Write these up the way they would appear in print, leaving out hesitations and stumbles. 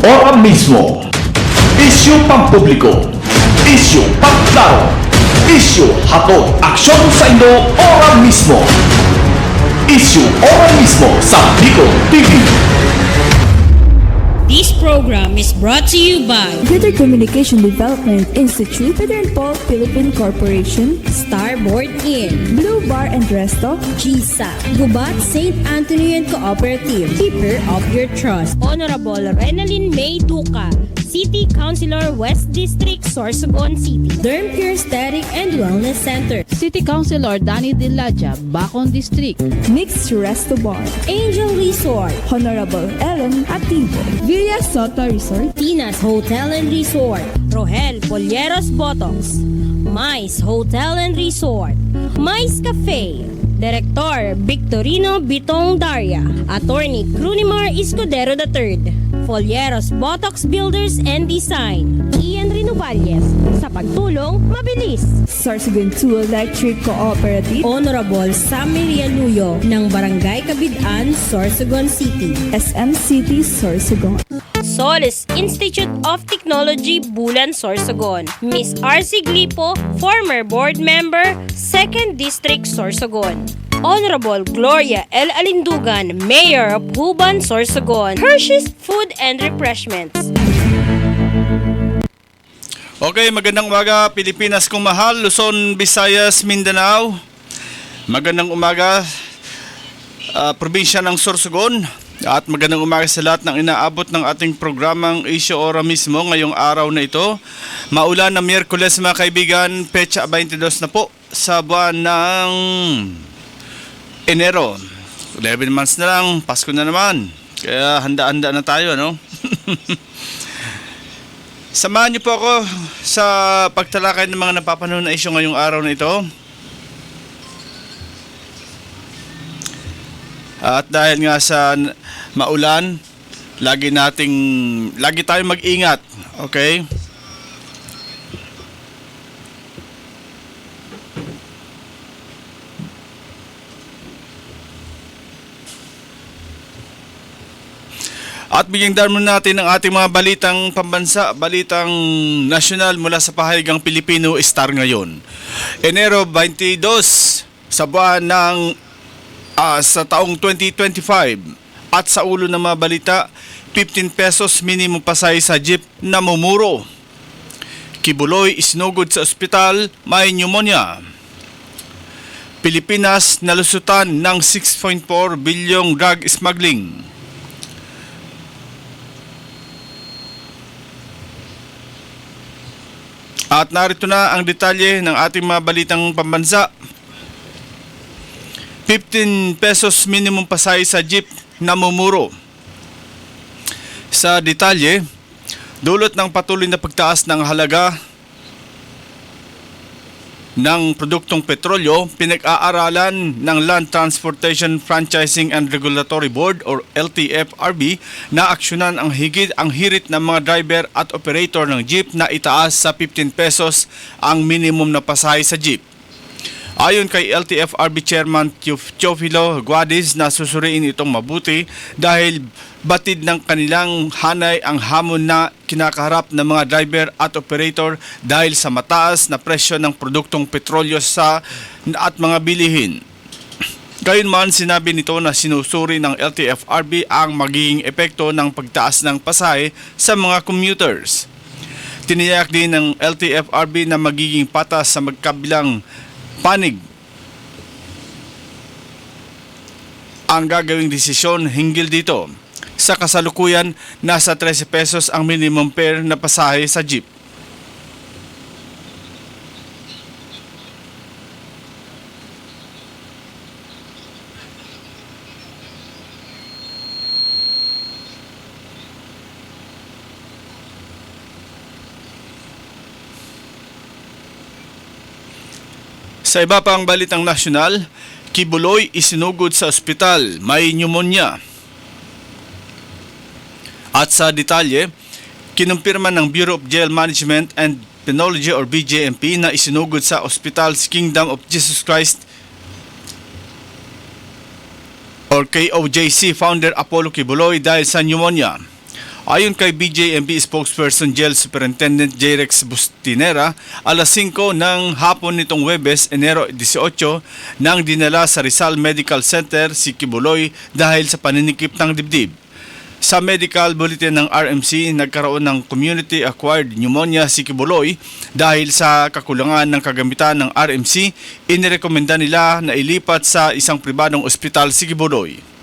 Ora mismo. Isyu pampubliko. Isyu pangklaro. Isyu hatod aksyon sa inyo ora mismo. Isyu ora mismo sa Bicol TV. This program is brought to you by Greater Communication Development Institute, Peter and Paul Philippine Corporation, Starboard Inn, Blue Bar and Resto, GSA, Gubat St. Anthony and Cooperative, Keeper of Your Trust, Honorable Renalyn May Duca, City Councilor West District, Sorsogon City, Derm Pure Aesthetic and Wellness Center, City Councilor Danny Diladja, Bacon District, Mixed Resto Bar, Angel Resort, Honorable Ellen Ativo, Villa Sota Resort, Tina's Hotel and Resort, Rohel Polleros Botox, Mais Hotel and Resort, Mais Cafe, Director Victorino Bitong Daria, Attorney Crunimar Escudero III, Folleros Botox Builders and Design, Ian Renovalles, sa pagtulong mabilis. Sorsogon 2 Electric Cooperative, Honorable Sammy Rialuyo ng Barangay Kabidaan, Sorsogon City, SM City Sorsogon, Solis Institute of Technology, Bulan, Sorsogon, Miss R.C. Glipo, former board member, 2nd District, Sorsogon, Honorable Gloria L. Alindugan, Mayor of Huban, Sorsogon, Hershey's Food and Refreshments. Okay, magandang umaga Pilipinas kong mahal, Luzon, Visayas, Mindanao. Magandang umaga probinsya ng Sorsogon. At magandang umaga sa lahat ng inaabot ng ating programang Isyu Ora mismo ngayong araw na ito. Maulan na Miyerkules mga kaibigan, petsa 22 na po sa buwan ng Enero. 11 months na lang, Pasko na naman. Kaya handa-handa na tayo, no? Samahan niyo po ako sa pagtalakay ng mga napapanahon na isyu ngayong araw na ito. At dahil nga sa maulan, lagi tayong mag-ingat, okay? At bigyan darmo natin ang ating mga balitang pambansa, balitang nasyonal mula sa pahayagang Pilipino Star ngayon. Enero 22 sa buwan ng sa taong 2025 at sa ulo ng mga balita, 15 pesos minimum pasay sa jeep na mumuro. Kibuloy isinugod sa ospital, may pneumonia. Pilipinas nalusutan ng 6.4 bilyong drug smuggling. At narito na ang detalye ng ating mga balitang pambansa. 15 pesos minimum pasay sa jeep na mumuro. Sa detalye, dulot ng patuloy na pagtaas ng halaga ng produktong petrolyo, pinag-aaralan ng Land Transportation Franchising and Regulatory Board or LTFRB na aksyonan ang hirit ng mga driver at operator ng jeep na itaas sa 15 pesos ang minimum na pasahe sa jeep. Ayon kay LTFRB Chairman Teofilo Guadis na susuriin itong mabuti dahil batid ng kanilang hanay ang hamon na kinakaharap ng mga driver at operator dahil sa mataas na presyo ng produktong petrolyo at mga bilihin. Gayunman, sinabi nito na sinusuri ng LTFRB ang magiging epekto ng pagtaas ng pasahe sa mga commuters. Tiniyak din ng LTFRB na magiging patas sa magkabilang panig ang gagawing desisyon hinggil dito. Sa kasalukuyan, nasa 13 pesos ang minimum fare na pasahe sa jeep. Sa iba pang balitang nasyonal, Kibuloy isinugod sa ospital, may pneumonia. At sa detalye, kinumpirma ng Bureau of Jail Management and Penology or BJMP na isinugod sa Ospital's Kingdom of Jesus Christ or KOJC founder Apollo Kibuloy dahil sa pneumonia. Ayon kay BJMP spokesperson Jail Superintendent J-Rex Bustinera, alas 5 ng hapon nitong Huwebes, Enero 18, nang dinala sa Rizal Medical Center si Kibuloy dahil sa paninikip ng dibdib. Sa medical bulletin ng RMC, nagkaroon ng community-acquired pneumonia si Kibuloy dahil sa kakulangan ng kagamitan ng RMC, inirekomenda nila na ilipat sa isang pribadong ospital si Kibuloy.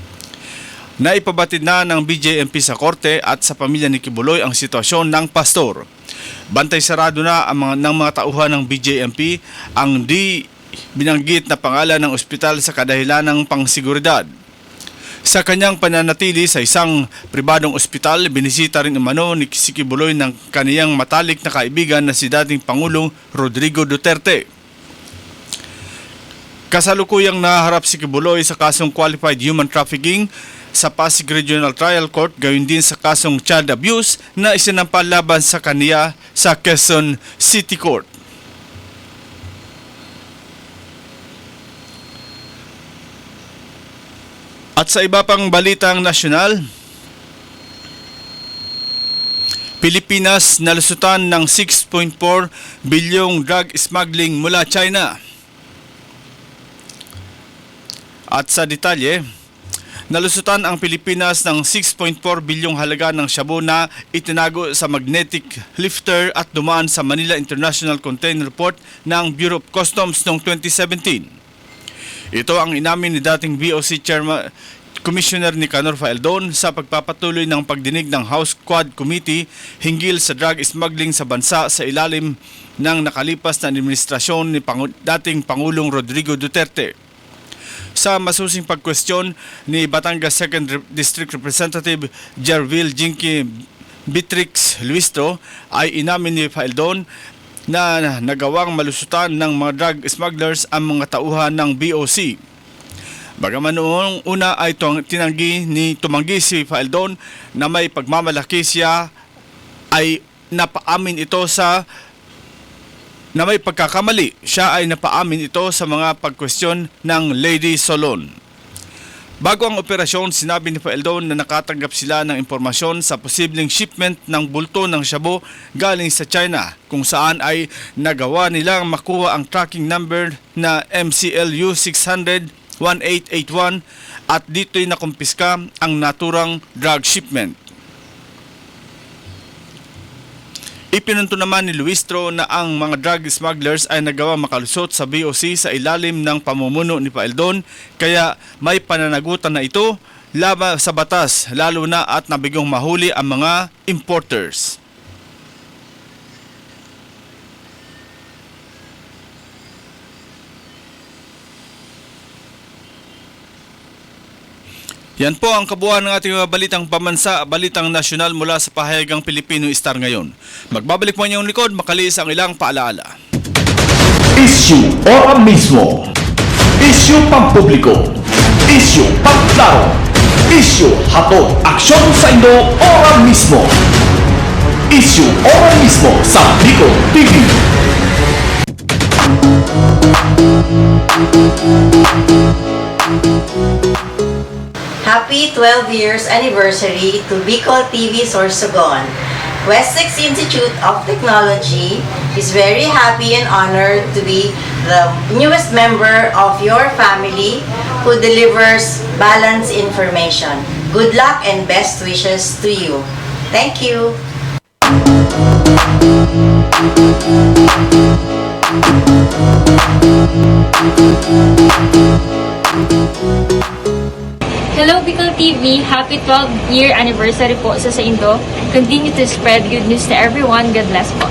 Naipabatid na ng BJMP sa korte at sa pamilya ni Kibuloy ang sitwasyon ng pastor. Bantay sarado na ng mga tauhan ng BJMP ang di binanggit na pangalan ng ospital sa kadahilan ng pangsiguridad. Sa kanyang pananatili sa isang pribadong ospital, binisita rin umano ni si Kibuloy ng kaniyang matalik na kaibigan na si dating Pangulong Rodrigo Duterte. Kasalukuyang naharap si Kibuloy sa kasong qualified human trafficking sa Pasig Regional Trial Court, gayon din sa kasong child abuse na isinampal laban sa kaniya sa Quezon City Court. At sa iba pang balitang nasyonal, Pilipinas nalusutan ng 6.4 bilyong drug smuggling mula China. At sa detalye, nalusutan ang Pilipinas ng 6.4 bilyong halaga ng shabu na itinago sa magnetic lifter at dumaan sa Manila International Container Port ng Bureau of Customs noong 2017. Ito ang inamin ni dating BOC Chairman Commissioner Nicanor Faeldon sa pagpapatuloy ng pagdinig ng House Quad Committee hinggil sa drug smuggling sa bansa sa ilalim ng nakalipas na administrasyon ni dating Pangulong Rodrigo Duterte. Sa masusing pagkwestiyon ni Batangas 2nd District Representative Jervil Jinky Bitrix Luistro, ay inamin ni Faeldon na nagawang malusutan ng mga drug smugglers ang mga tauhan ng BOC. Bagaman noong una ay tumanggi si Faeldon na may pagmamalaki siya, ay napaamin ito na may pagkakamali. Siya ay napaamin ito sa mga pagkwestiyon ng Lady Solon. Bago ang operasyon, sinabi ni Faeldon na nakatanggap sila ng impormasyon sa posibleng shipment ng bulto ng shabu galing sa China, kung saan ay nagawa nilang makuha ang tracking number na MCLU 600-1881 at dito'y nakumpiska ang naturang drug shipment. Ipinunto naman ni Luistro na ang mga drug smugglers ay nagawa makalusot sa BOC sa ilalim ng pamumuno ni Faeldon, kaya may pananagutan na ito laban sa batas, lalo na at nabigong mahuli ang mga importers. Yan po ang kabuuan ng ating mga balitang pamansa, balitang nasyonal mula sa pahayagang Pilipino Star ngayon. Magbabalik mo niyong likod, makalis ang ilang paalaala. Issue ora mismo. Issue pampubliko. Issue pagklaro. Issue hatod aksyon sa Indo ora mismo. Issue ora mismo sa Bicol TV. Happy 12 years anniversary to Bicol TV Sorsogon. Wessex Institute of Technology is very happy and honored to be the newest member of your family who delivers balanced information. Good luck and best wishes to you. Thank you. Hello Bicol TV! Happy 12-year anniversary po sa Indo. Continue to spread good news to everyone. God bless po.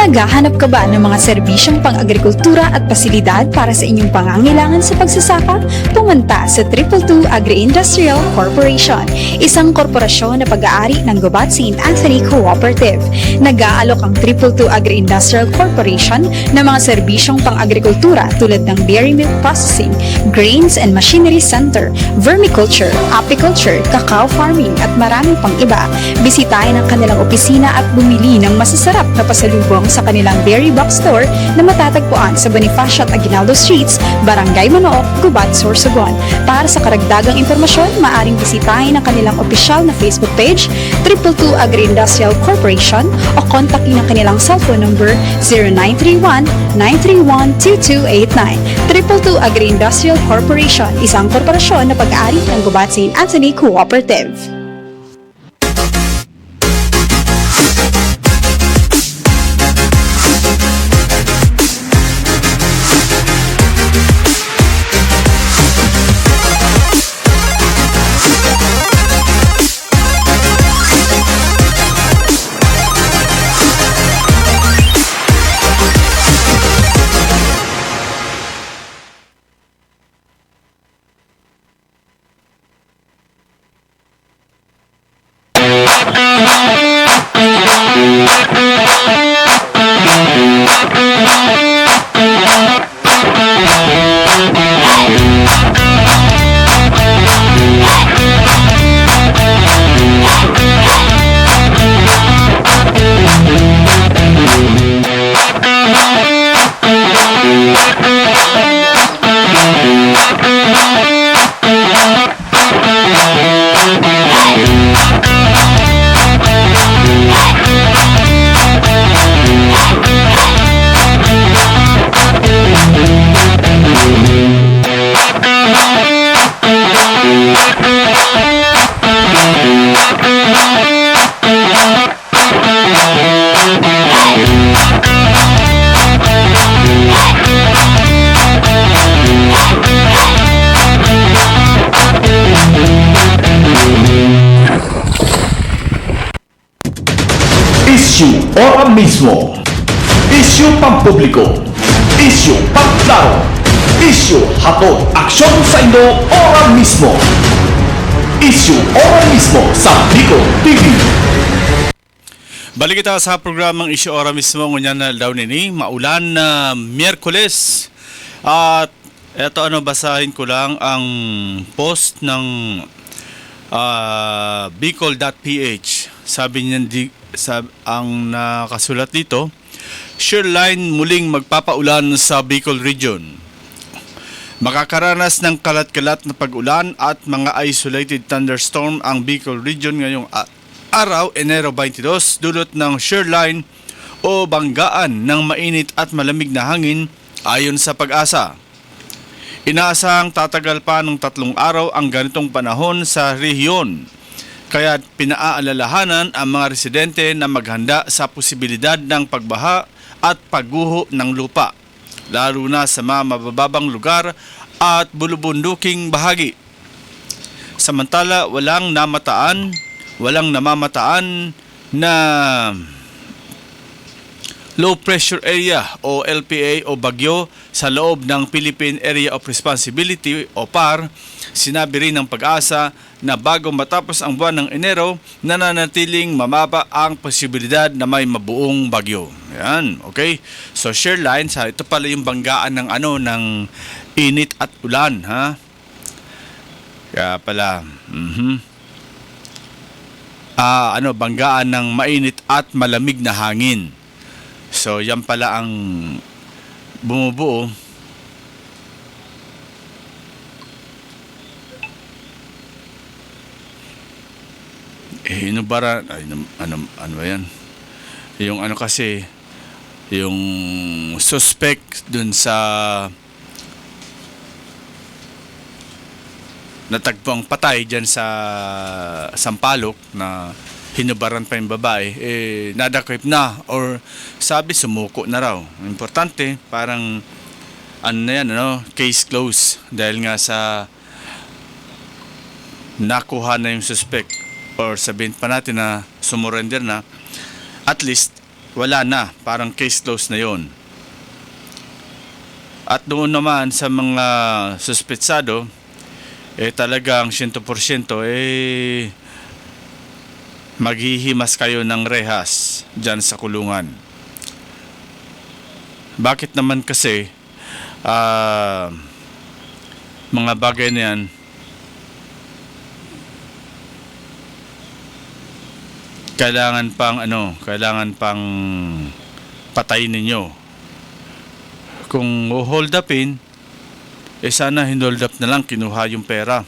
Naghahanap ka ba ng mga serbisyong pang-agrikultura at pasilidad para sa inyong pangangailangan sa pagsasaka? Pumunta sa 222 Agri-Industrial Corporation, isang korporasyon na pag-aari ng Gubat St. Anthony Cooperative. Nag-aalok ang 222 Agri-Industrial Corporation ng mga serbisyong pang-agrikultura tulad ng dairy milk processing, grains and machinery center, vermiculture, apiculture, cacao farming at marami pang iba. Bisitahin ang kanilang opisina at bumili ng masasarap na pasalubong sa kanilang dairy box store na matatagpuan sa Bonifacio at Aguinaldo Streets, Barangay Manook, Gubat, Sorsogon. Para sa karagdagang impormasyon, maaring bisitahin ang kanilang opisyal na Facebook page, 222 Agri-Industrial Corporation, o kontakin ang kanilang cellphone number 0931-931-2289. 222 Agri-Industrial Corporation, isang korporasyon na pag-aari ng Gubat St. Anthony Cooperative. Issue ora mismo. Issue pampubliko. Issue pangklaro. Issue hatod aksyon sa Indo ora mismo. Issue ora mismo sa Bicol TV. Balik kita sa programang Issue Ora mismo, ngunyan na daw nini, maulan na Miyerkules. At eto basahin ko lang ang post ng Bicol.ph. Sabi niya, ang nakasulat dito, Shoreline muling magpapaulan sa Bicol Region. Makakaranas ng kalat-kalat na pag-ulan at mga isolated thunderstorm ang Bicol Region ngayong araw, Enero 22, dulot ng shoreline o banggaan ng mainit at malamig na hangin ayon sa Pag-asa. Inaasahang tatagal pa ng 3 araw ang ganitong panahon sa rehiyon, kaya pinaaalalahanan ang mga residente na maghanda sa posibilidad ng pagbaha at pagguho ng lupa, lalo na sa mga mabababang lugar at bulubunduking bahagi. Samantala, walang namamataan na low pressure area o LPA o bagyo sa loob ng Philippine Area of Responsibility o PAR. Sinabi rin ng Pag-asa na bago matapos ang buwan ng Enero, nananatiling mamaba ang posibilidad na may mabuong bagyo. Yan, okay? So shoreline, ito pala yung banggaan ng ng init at ulan, ha? Kaya pala, banggaan ng mainit at malamig na hangin. So yan pala ang bumubuo. Inubara, ano ba yan? Yung kasi, yung suspect dun sa natagpuang patay dyan sa Sampaloc na hinubaran pa yung babae, nadakip na or sabi sumuko na raw. Importante, parang case closed dahil nga sa nakuha na yung suspect or sabihin pa natin na sumurrender na, at least wala na, parang case closed na yon. At doon naman sa mga suspetsado, talagang 100% maghihimas kayo ng rehas dyan sa kulungan. Bakit naman kasi mga bagay na yan kailangan pang patayin ninyo. Kung hold upin, sana hinold up na lang, kinuha yung pera.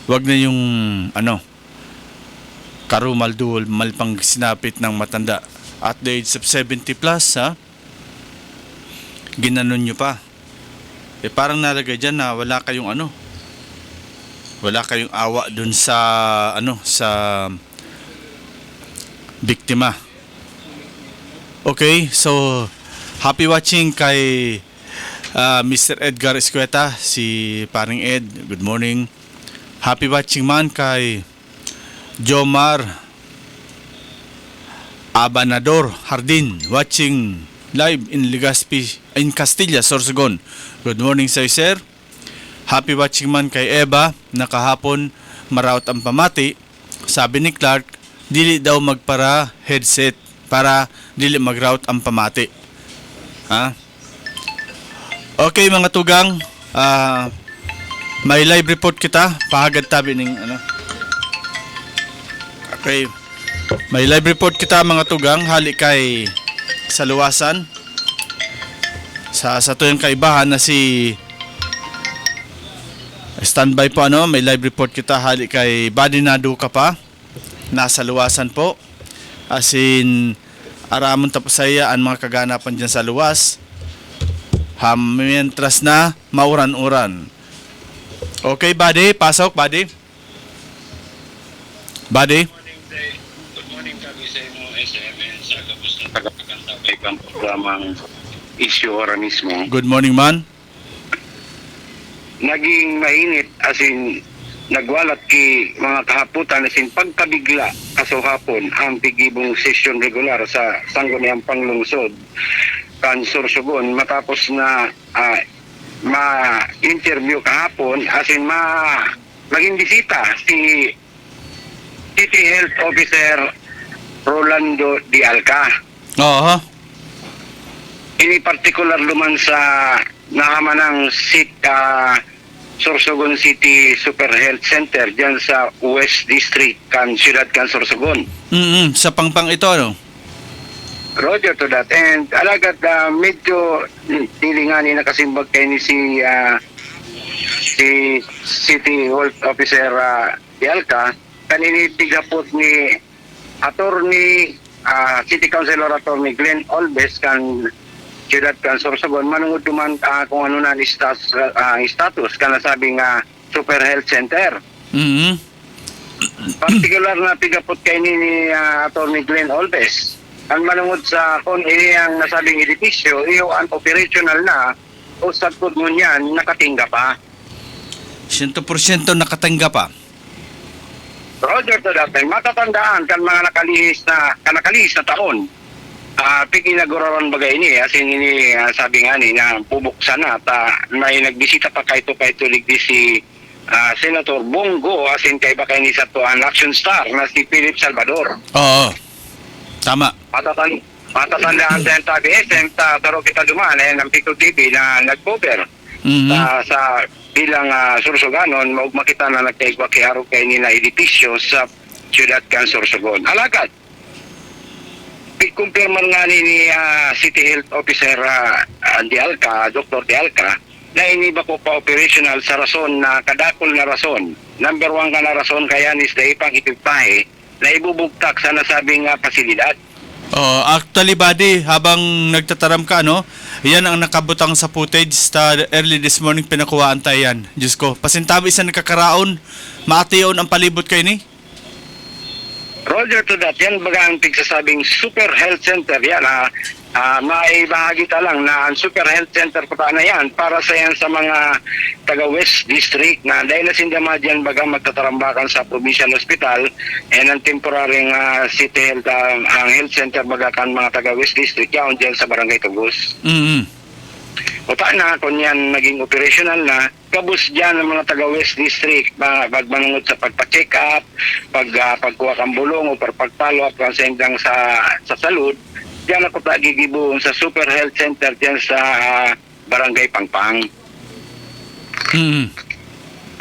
Wag na yung karumal-dual malpang sinapit ng matanda at the age of 70 plus, ginanon nyo pa. Parang nalagay dyan na wala kayong awa dun sa sa biktima. Okay, so happy watching kay Mr. Edgar Escueta, si paring Ed, good morning. Happy watching man kay Jomar Abanador Hardin, watching live in Legazpi, in Castilla, Sorsogon. Good morning sa sir. Happy watching man kay Eva, na kahapon maraot ang pamati. Sabi ni Clark, dili daw magpara headset para dili magrout ang pamati. Okay mga tugang, may live report kita, pahagad tabi ng Okay. May live report kita mga tugang, hali kay sa luwasan. Sa tuyong kaibahan na si standby po may live report kita, hali kay Badinado ka pa. Nasa luwasan po. As in, aramon tapos saya ang mga kaganapan dyan sa luwas. Mientras na mauran-uran. Okay, buddy, pasok, buddy. Buddy. Good morning kami sa inyo SMN sa kapos na tagapagantay kang programang Issue Ora mismo. Good morning, man. Naging mainit as in nagwalat ki mga kahaputan as in pagkabigla kaso hapon ang tigibong session regular sa Sangguniang Panglungsod kan Sorsogon matapos na ma-interview kahapon as in maging bisita si City Health Officer Rolando Di Alca. Oo. Ini particular luman sa nahamanang Sorsogon City Super Health Center dyan sa West District kan Siyudad kan Sorsogon. Sa pangpang ito, Roger to that. And alagad medyo tilingani na kasimbag kay ni si City Health Officer Di Alca kanini tigapot ni Attorney City Councilor Attorney Glenn Olves kan Siyudad kan Sorsogon manungod duman kung ano na status kan nasabing Super Health Center. Particular na tigapot kay ni Attorney Glenn Olves ang manungod sa kung ini ang nasabing edipisyo iyo ang operational na o sa mo niyan nakatingga pa. 100% nakatingga pa. Roger to that time, matatandaan kan mga nakalihis na taon. Piginaguraron bagay ini, as in ini sabi nga ni na pubuksan na at may nagbisita pa kay ligdi si Senator Bongo as in kay bakay ni sa to ang action star na si Philip Salvador. Oo. Tama. Matatandaan sa tabi SM taro kita dumaan ng Pico TV na nag-cover sa bilang Sorsoganon makita na nagkaigwa kay Haro kay nila edipisyo sa Siyudad kan Sorsogon. Alagad kumpirman nga ni City Health Officer Di Alca, Dr. Di Alca, na iniba po pa operational sa rason na kadakol na rason. Number 1 ka na rason kaya nis na ipang ipigpahe na ibubugtak sa nasabing pasilidad. Actually, buddy, habang nagtataram ka, yan ang nakabutang sa footage sa early this morning pinakuhaan tayo yan. Diyos ko, pasintabi isa nakakaraon, maatiyon ang palibot kayo ni? Roger to that, yan baga ang pigsasabing Super Health Center yan may bahagi ta lang na ang Super Health Center ko na yan para sa yan sa mga taga West District na dahil na sindama dyan baga magtatarambakan sa Provincial Hospital and ang temporary City Health, ang Health Center baga kan mga taga West District yaon dyan sa Barangay Tugos. Uta na kung yan naging operational na kabus dyan ng mga taga West District pagmanungot sa pagpa-check up, pagkuha kang bulong o pagpalo up sa hanggang sa salud. Diyan ako gigibuon sa Super Health Center diyan sa Barangay Pangpang.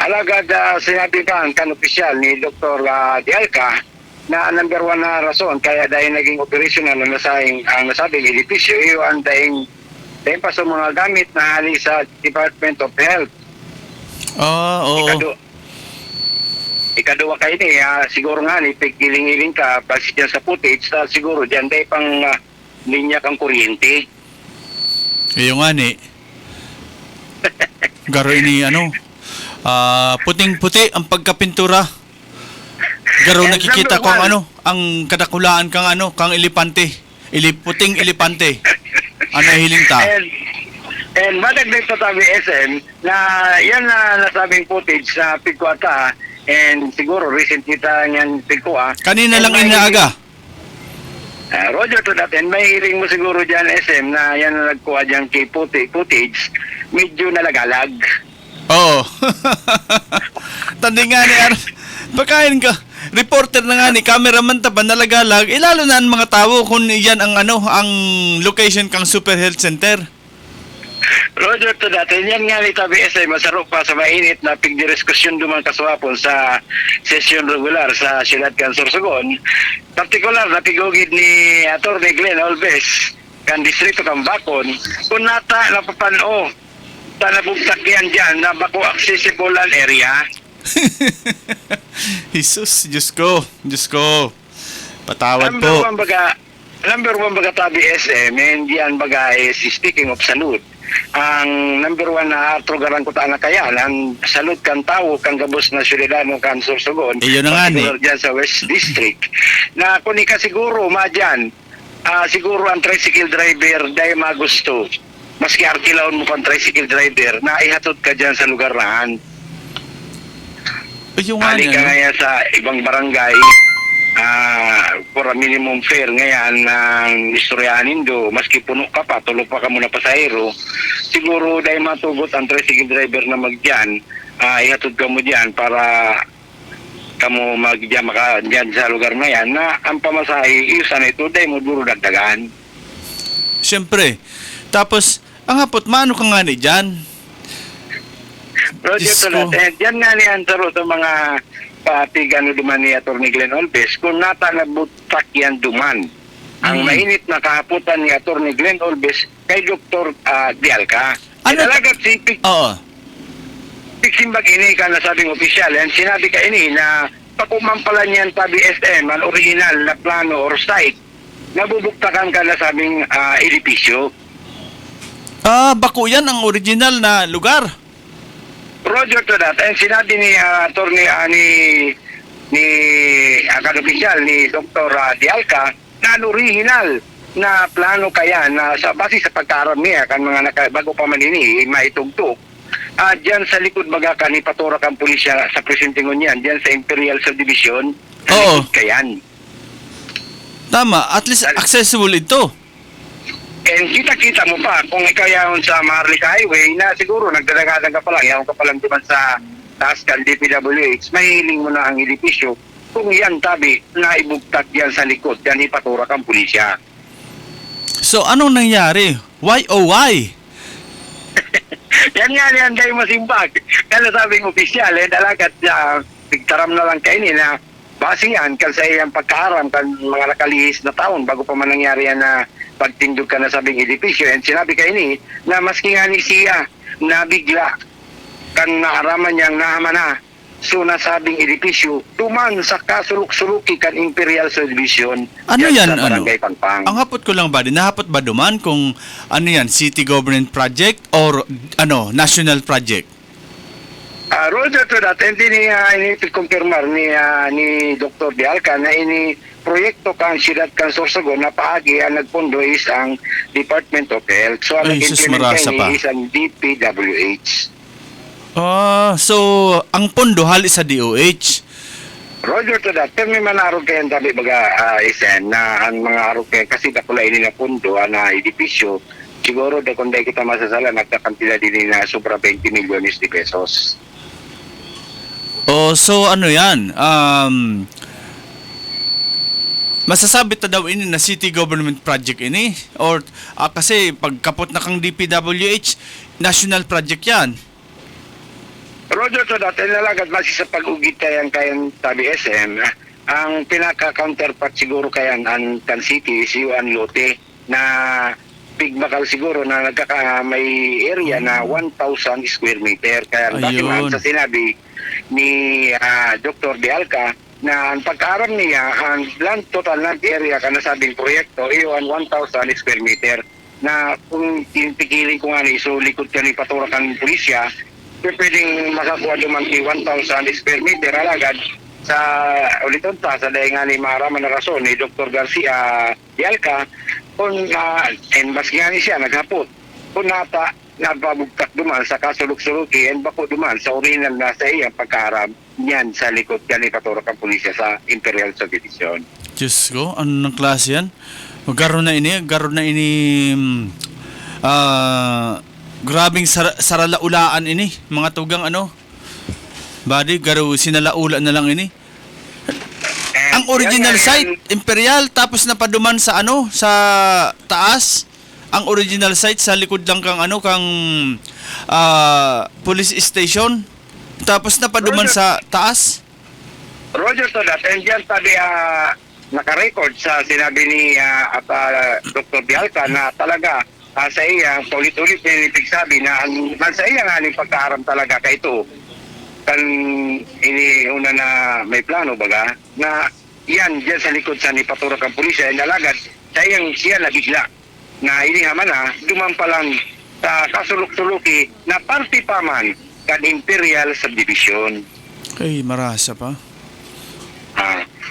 Alagad sinabi kan opisyal ni Dr. Dialca na number 1 na rason kaya dahil naging operational ang nasabing edipisyo iyon dahil pa sa mga gamit na hali sa Department of Health. Oo. Ikaduwa kayo siguro nga ni paggiling-iling ka basi dyan sa footage siguro dyan dahil pang linya kang kuryente. Iyo nga ni. Garo ini puting-puti ang pagkapintura. Garo nakikita ko ang kadakulaan kang elipante. Puting elipante. Ano hiling ta? And madagdag sa tabi SM na yan na nasabing footage na pigkuata and siguro recent kita niyan pigkuha. Kanina lang inaaga. Roger to that, and may hiling mo siguro dyan SM na yan na nagkuha dyan kay footage, medyo nalagalag. Oo. Tandi nga ni pagkain ka. Reporter na nga ni, cameraman ta ba nalagalag, lalo na ang mga tao kung yan ang ang location kang Super Health Center. Roger to that, and yan nga ni tabi SM, masarap pa sa mainit na pigdidiskusyon duman kaswapon sa session regular sa Siyudad kan Sorsogon. Partikular na pigugid ni Atty. Glenn Olves kan distrito kang Bacon kung nata napapano ta nabugtak yan dyan na bako accessible ang area. Jesus, Diyos ko. Patawad po. Number one baga tabi SM, and yan baga is speaking of salud. Ang number 1 na trogaran ko ta na kaya ang salud kan tao kang gabos na Syudadano kan Sorsogon. Iyo na nga ni. Diyan sa West District. Na kung ka siguro madyan, siguro ang tricycle driver dahil magusto. Maski arkilaon mo pang tricycle driver na ihatod ka dyan sa lugar naan. Yung nga ka ngayon sa ibang barangay for a minimum fare ngayon ng istoryanin do, maski puno ka pa, tulog pa ka muna pasahero, siguro dahil matugot ang tricycle driver na magdiyan, ihatod ka mo diyan para kamo magdiyan makadiyan sa lugar na yan na ang pamasahe isa na ito dahil mo duro dagdagan. Siyempre. Tapos, ang hapot, mano ka nga ni dyan? Roger to that. Yan nga ni Antaro sa mga patigano duman ni Atty. Glenn Olves kung nata nabutak yan duman. Ang mainit na kahaputan ni Atty. Glenn Olves kay Dr. Dialca. Talagang simbag ini ka na sabing opisyal. Yan sinabi ka ini na pakumampalan yan tabi SM ang original na plano or site nabubuktakan ka na sabing edipisyo. Bako yan ang original na lugar. Roger to that. And sinabi ni attorney ni akad-opisyal ni Dr. Dialca na original na plano kaya na sa base sa pagkaaram niya kan mga bago pa man ini maitugtog. Diyan sa likod baga kan ipatura kang pulisya sa presintingon niyan diyan sa Imperial Subdivision. Oo. Kayan. Tama, at least accessible ito. And kita-kita mo pa kung ikaw yaon sa Maharlika Highway na siguro nagdadagadang ka pa lang, yaon ka pa lang diman sa taas kan DPWH, mahiling mo na ang edipisyo. Kung yan tabi, naibugtak yan sa likod, yan ipatura kang pulisya. So, anong nangyari? Why oh why? Yan nga yan dahil masimbag. Kaya sabing opisyal, dalagat tigtaram na lang kayo na base yan, kasi yung pagkaaram kan mga nakalihis na taon bago pa man nangyari yan na pagtindog ka na sabing edipisyo. And sinabi kayo ni na maski nga ni siya nabigla kan naaraman niyang nahamana so nasabing edipisyo tuman sa kasuluk-suluki kan Imperial Subdivision. Ano yan? Sa Barangay Pangpang. Ang hapot ko lang ba, nahapot ba duman kung ano yan, city government project or national project? Roger to that, hindi ini kumpirmar ni Dr. Dialca na ini proyekto kan siyudad kan Sorsogon na paagi ang nagpundo is ang Department of Health. So ang Ay, sus, nag-implement marasa pa. is ang DPWH. So ang pondo hali sa DOH. Roger to that, pero may manarog kayo tabi baga isen na ang mga arog kayo kasi dakula ini na pundo na edipisyo. Siguro kung dahil kita masasala, nagkakantila din na sobra 20 milyones de pesos. So ano yan? Masasabi ta daw ini na city government project ini? Or kasi pagkapot na kang DPWH, national project yan. Roger to that, nalagad masi sa pag-ugit kayang tabi SM, ang pinaka-counterpart siguro kayan ang kan city is yung lote na pigbakal siguro na may area na 1,000 square meter. Kaya dati man sa sinabi ni Dr. Dialca na ang pagkaaram niya, ang land total land area ka nasabing proyekto, iyon 1,000 square meter na kung tinitigiling ko nga ni so likod ka ni paturakan pulisya, pwedeng makakuha duman ki 1,000 square meter alagad sa uliton sa dahil nga ni maraman na rason ni Dr. Garcia Dialca kung mas nga ni siya naghapot kung napabugtak duman sa kasulok-suluki and bako duman sa original na sa iyang pagkaharap niyan sa likod yan ni paturakan pulisya sa Imperial Subdivision. Diyos ko, ano ng klase yan? Garo na ini grabing saralaulaan ini, mga tugang ano. Badi, garo sinalaula na lang ini. Ang original site, Imperial, tapos napaduman sa ano, sa taas. Ang original site sa likod lang kang ano, kang police station. Tapos napaduman sa taas. Roger to that, and yan tabi naka-record sa sinabi ni Dr. Dialca na talaga sa iya, ulit-ulit na sabi na sa iya nga ni pagkaharam talaga kay ito kan ini una na may plano baga na yan dyan sa likod sa ni paturakan pulisya ay nalagad sa iyang siya nabigla na inihaman na duman pa lang sa kasulok-suluki na party pa man kan Imperial Subdivision. Ay, marasa pa.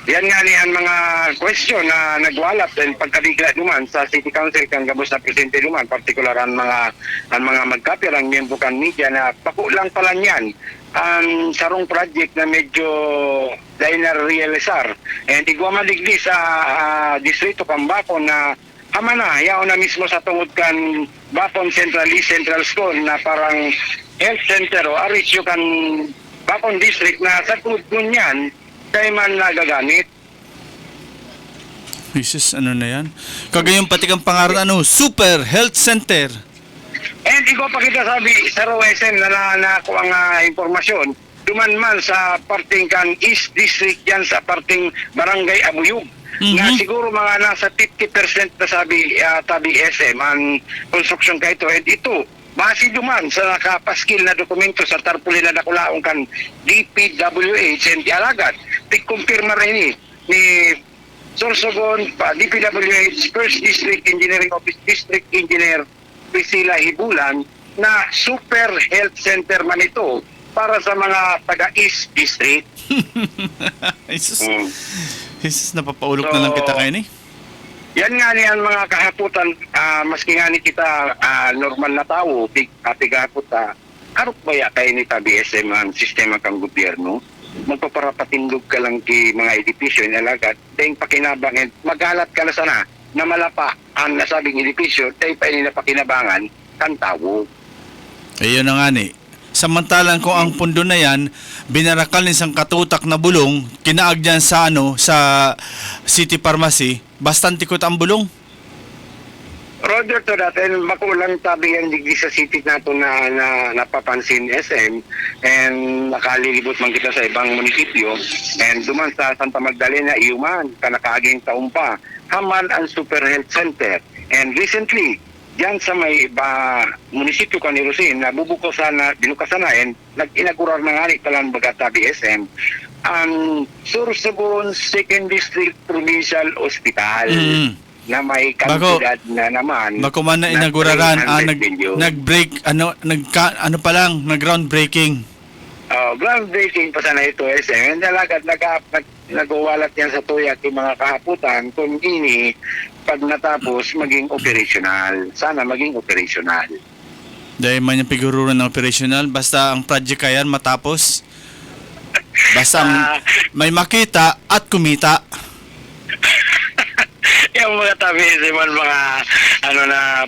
Yan nga ni ang mga question na nagwalap din pagkabigla duman sa City Council kang gabos na presidente duman, partikular ang mga magkapirang miyembro kan media na pakulang pala niyan ang sarong project na medyo dahil na realisar. And igwamaligdi sa distrito kang Bacon na hamana, yaon na mismo sa tungod kan Bacon Central East Central School na parang health center o arisyo kan Bacon District na sa tungod nun yan kaya man nagagamit. Jesus, ano na yan? Kagayong pati kang pangalan, Super Health Center. And ikaw pa kita sabi sa ROSM na nakuha ang impormasyon, duman man sa parting kan East District yan sa parting Barangay Abuyog. Na siguro mga nasa 50% na sabi tabi SM ang construction ka ito. And ito, base duman sa nakapaskil na dokumento sa tarpuli na nakulaong kan DPWH and alagad, tig-confirma rin ni Sorsogon, DPWH First District Engineering Office District Engineer Priscilla Hibulan na Super Health Center man ito para sa mga taga-East District. Jesus, napapaulok na lang kita kayo ni. Yan nga ni ang mga kahaputan, maski nga ni kita normal na tao, kahaputan, harap ba ya kayo ni TBSM ang sistema kang gobyerno? Magpaparapatindog ka lang ki mga edipisyo inalagad, dahil pakinabangin, magalat ka na sana na malapa ang nasabing edipisyo, dahil pa napakinabangan kan tao. Ayun na nga ni. Samantalang kung ang pundo na yan, binarakal ng isang katutak na bulong, kinaag dyan sa sa City Pharmacy, bastante ko ang bulong. Roger to that, and makulang tabi yan digdi sa city nato na napapansin SM and nakalilibot man kita sa ibang munisipyo and duman sa Santa Magdalena, Iuman, kanakaaging taon pa, haman ang Super Health Center. And recently, diyan sa may munisipyo kan ni Rosin na binukasan na and nag-inaugurar na nga ni talang baga tabi SM ang Sorsogon 2nd District Provincial Hospital. Na may kantidad na naman. Bako man na inauguraran, nag-break, nag-groundbreaking. groundbreaking pa sana ito SM. Nalagad nagwawalat yan sa tuyak yung mga kahaputan kung ini pag natapos maging operational. Sana maging operational. Dahil man yung pigururan ng operational, basta ang project kayan matapos. Basta may makita at kumita. Yung mga tabi man mga ano na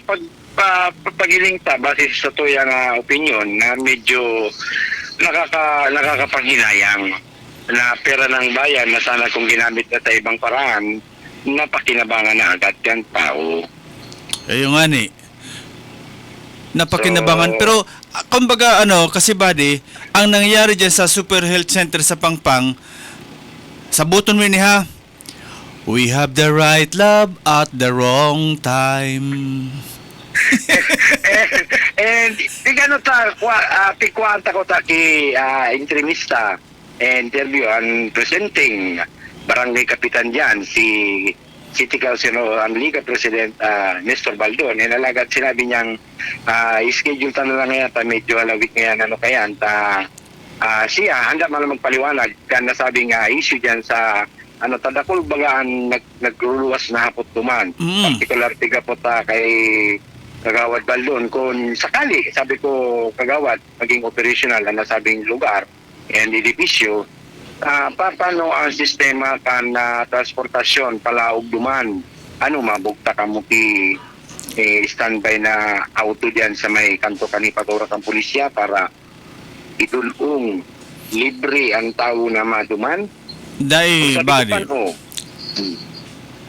pagiling ta base sa tuyang opinion na medyo nakakapanghinayang na pera ng bayan na sana kung ginamit na sa ibang paraan napakinabangan na agad yan tao. Ayun nga ni. Napakinabangan. Pero kumbaga kasi buddy, ang nangyayari dyan sa Super Health Center sa Pangpang, sabuton mo ni ha, we have the right love at the wrong time. And tigano ta pikwanta ko ta ki interimista interview ang presenting barangay kapitan diyan si City Council ang Liga President Nestor Baldon alagad sinabi niyang schedule ta na lang yata medyo alawit ngayon kayan ta siya handa man magpaliwanag kan nasabing issue diyan sa tadakol bagaan nagluluwas na hapot tuman particular tiga po ta kay Kagawad Baldon kung sakali sabi ko Kagawad maging operational ang nasabing lugar and edipisyo paano ang sistema kan transportasyon palaog duman mabugta ka mo ki standby na auto diyan sa may kanto kanipatura kang pulisya para idulong libre ang tao na maduman Dahil buddy,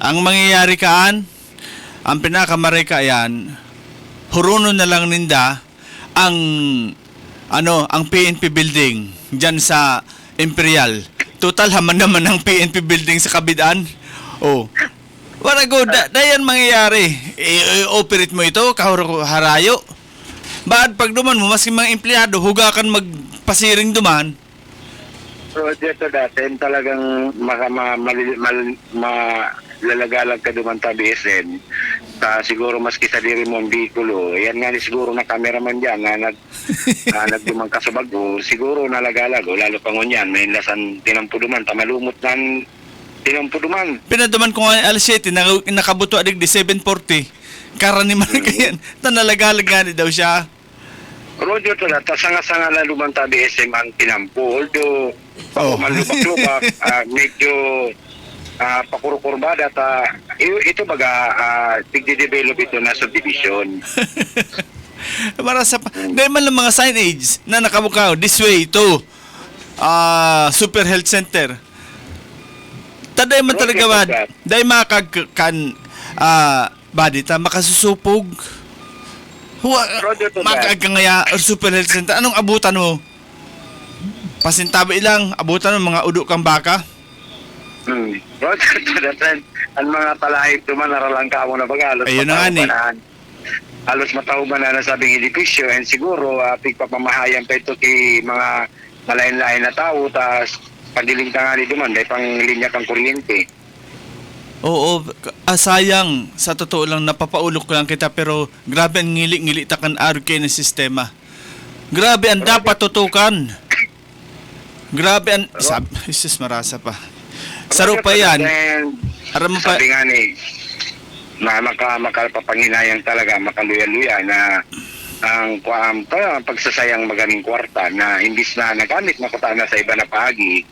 ang mangyayari kaan, ang pinakamaray kayan, huruno na lang ninda ang PNP building diyan sa Imperial. Total haman naman ang PNP building sa Kabidaan. Oh. Wala go, dayan mangyayari. I-operate mo ito, harayo. Baad pag duman mo, maski mga empleyado, hugakan magpasiring duman. Project to datin talagang malalagalag ka duman ta BSN. Siguro maski sa diri mo ang bikulo, yan nga ni siguro na cameraman dyan na nagdumang ka sa bago, siguro nalagalag lalo pa ngunyan, may lasan tinampuduman, tamalumot nan tinampuduman. Pinaduman ko nga alas 7, nakabuto adig di 7:40. Karaniman kayan, tanalagalag nga ni daw siya. Roger to na, tasanga-sanga na lumang ta BSM ang tinampo, although malubak-lubak, medyo pakurukurbada ito baga tigde-develop ito na subdivision. Para sa dahil man lang mga signage na nakabukaw this way to Super Health Center. Taday man talaga bad. Dahil makagkan badi ta makasusupog. Makagangaya Super Health Center. Anong abutan mo? Pasintabi lang abutan mo mga udo kang baka. Roger, ang mga talahib duman naralang ka mo na baga ayun na nga ni halos matauban na nasabing edipisyo and siguro pagpapamahayan pa ito ki mga malain-lain na tao tas pagdiling ka nga ni duman dahil pang linya kang kuryente. Oo, sayang sa totoo lang napapaulok ko lang kita pero grabe ang ngili-ngili takan RK ng sistema. Grabe ang dapat tutukan. Grabe ang Jesus marasa pa. Saro pa yan. Aram mo pa. Sabi nga ni, makapapanginayang talaga, makaluya-luya na ang pagsasayang maganing kwarta na imbis na nagamit na kutana sa iba na pahagi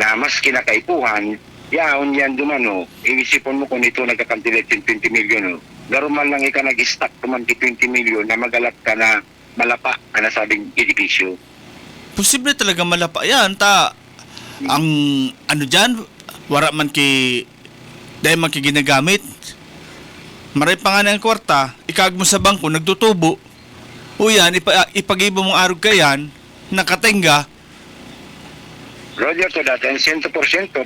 na mas kinakaipuhan, yaon yan dumano, iisipon mo kung ito nagkakantilit yung 20 million. Garo man lang ika nag-stock naman ki 20 million na magalap ka na malapa na nasabing edipisyo. Posible talaga malapa yan. Ang dyan, wara man dahil man ginagamit. Maray pa nga ng kwarta, ikag mo sa bangko, nagtutubo. O yan, ipagibo mong arog ka yan, nakatenga. Roger to that, and 100%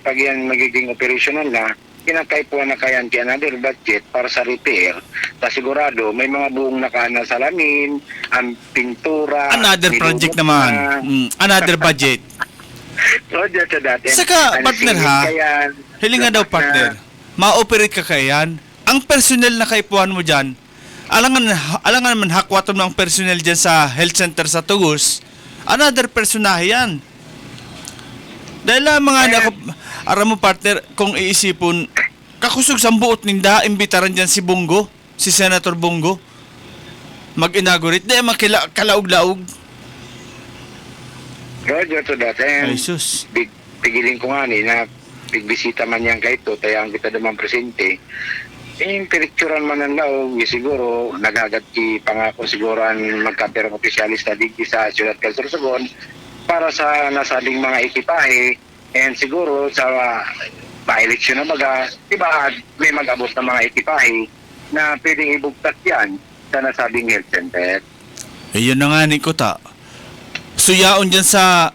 pag yan magiging operational na, kinakaipuan na kayan ki another budget para sa repair. Sigurado, may mga buong nakana salamin, ang pintura. Another project naman. Another budget. Roger to that. Saka, partner ha, hiling nga daw partner, ma-operate ka kayan, ang personnel na kaipuan mo dyan, alangan naman hakwaton mo ang personnel dyan sa health center sa Tugos, another personahe yan. Dahil mga ako, aram mo partner, kung iisipon, kakusog sa buot ninda, imbitaran dyan si Bongo, si Senator Bongo, mag-inaugurate, dahil kalaog-laog. Roger to that. Ay, And sus. pigilin ko nga na pigbisita man yan kahit to, tayang kita naman presente. Pinicturan man ang laog, siguro, nagagat ki pangako siguro ang magkaperang opisyalista dito sa Ciudad del Sorsogon para sa nasabing mga ekipahe and siguro sa pa-eleksyon na baga, diba may mag-abot ng mga ekipahe na pwedeng ibugtat yan sa nasabing health center. Ayun na nga ni Kuta. Suyaon dyan sa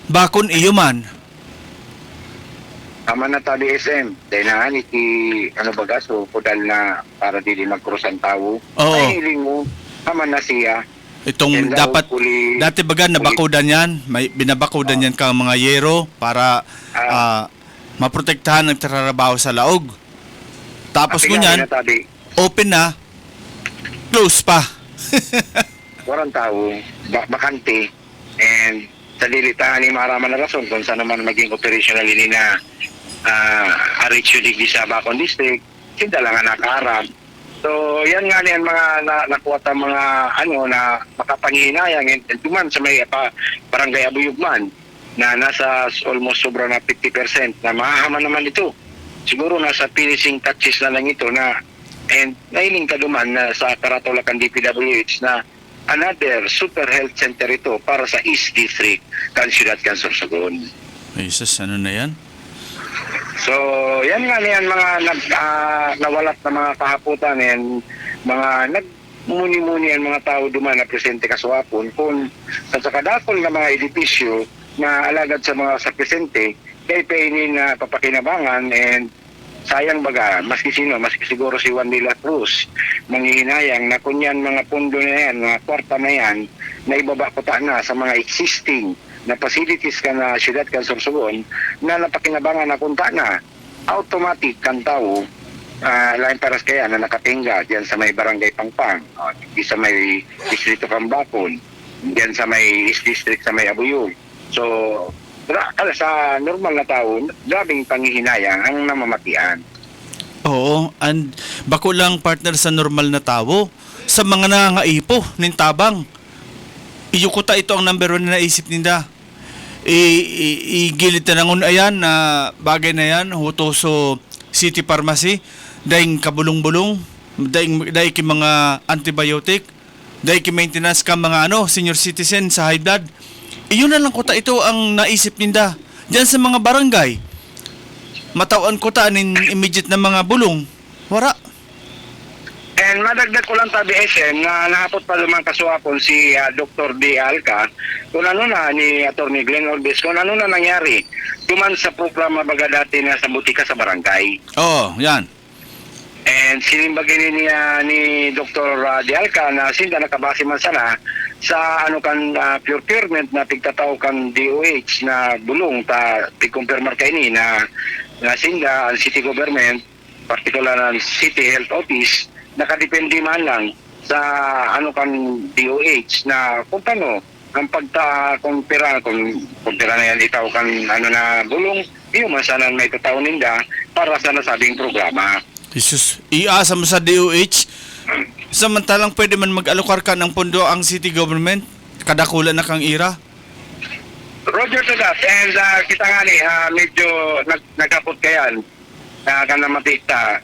bakon iyo man. Tama na tabi SM. Dahil na iti, baga, so podal na para dili magkrus ang tao. Oo. Ay, hiling mo, tama na siya. Itong Yan daw, dapat, dati baga nabakudan yan, may binabakudan yan kang mga yero para maprotektahan ang trabaho sa laog. Tapos ngunyan, na tabi, open na, close pa. warang tao, bakante, and sa lilitaan ni maraman na rason kung saan naman maging operational ini na RHU Digdi sa Bacon District, sila lang ang nakaharap. So, yan nga niyan mga nakuha ta mga na makapanginayang and duman sa may barangay Abuyugman na nasa almost sobra na 50% na mahahaman naman ito. Siguro nasa finishing touches na lang ito na and nailing kaduman na sa karatulakan DPWH na another super health center ito para sa East District, Ciudad del Sorsogon. Ay, sus, ano na yan? So, yan nga niyan mga nawalat na mga kahaputan and mga nagmuni-muni ang mga tao duman na presente kaswapon kung sa kadakol na mga edipisyo na alagad sa mga sa presente kay painin na papakinabangan and sayang baga, maski sino, maski siguro si Juan de la Cruz, manghihinayang na kunyan mga pundo na yan, mga kwarta na yan, na ibaba ko na sa mga existing na facilities ka na Ciudad del Sorsogon na napakinabangan na kunta na automatic kang tao lain paras kaya na nakatingga diyan sa may barangay Pangpang, di sa may distrito Pambakon, diyan sa may East District sa may Abuyog. So sa normal na tao, grabing panghihinayang ang namamatian. Oo, and bako lang partner sa normal na tao, sa mga nangaipo, nintabang. Iyukuta ito ang number 1 na naisip ninda. Igilid na nangun ayan na bagay na yan, hutoso City Pharmacy, daing kabulong-bulong, daing ki mga antibiotic, daing ki maintenance ka mga senior citizen sa high blood. Iyon na lang kuta ito ang naisip ninda. Diyan sa mga barangay, matawan kuta nin immediate na mga bulong. Wara. And madagdag ko lang tabi SM na nahapot pa lumang kasuapon si Dr. D. Alca kung ano na ni Atty. Glenn Orbes kung ano na nangyari duman sa programa baga dati na sa butika sa barangay. Oo, yan. And sinimbagin niya ni Dr. D. Alca na sinda nakabase man sana sa procurement na tigtataw kan DOH na bulong ta tig-confirmar kay ni na sinda ang city government, particular ang city health office, nakadepende man lang sa kan DOH na kung paano ang pagta-kumpira na yan itaw kan na bulong, yung masanan may tataw ninda para sa nasabing programa. Jesus, iasa mo sa DOH. Samantalang pwede man mag-alokar ka ng pondo ang city government. Kadakulan na kang ira. Roger to that. And kita nga ni, medyo nagkapot kayan. Kan na matikta,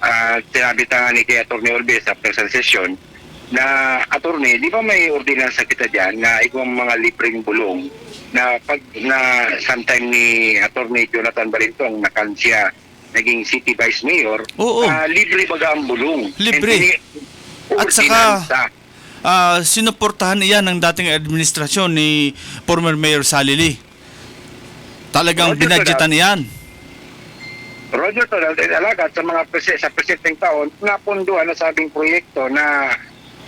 sinabi ta nga ni kay Atty. Orbes after sa session na attorney, di ba may ordinansa kita dyan na ikong mga libreng bulong na pag na sometime ni Atty. Jonathan Balintong nakansya naging city vice mayor, Oo. Libre baga ang bulong. Libre. At saka sinuportahan iyan ng dating administrasyon ni former Mayor Salili. Talagang binadgetan iyan. Roger to that, alagad sa mga sa presidenteng taon, napunduan na sabing proyekto na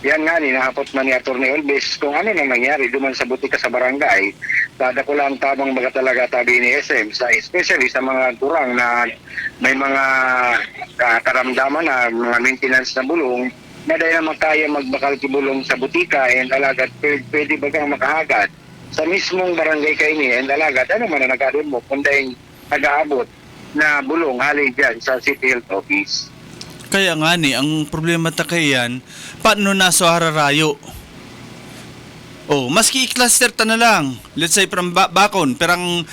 yan nga ni nahapot man ni Atty. Orbes kung ano nang nangyari duman sa butika sa barangay. Dada ko lang tabang baga talaga tabi ni SM, especially sa mga durang na may mga karamdaman na mga maintenance na bulong na dahil naman kaya magbakal bulong sa butika and alagad pwede bagang makahagad sa mismong barangay Kaini and Dalagat, ano man na nagkaroon mo, kundi nag-aabot na bulong halin dyan sa City Health Office. Kaya nga ni, ang problema ta kayan, paano na sa hararayo? Oh, maski i-cluster ta na lang. Let's say from Bakon, perang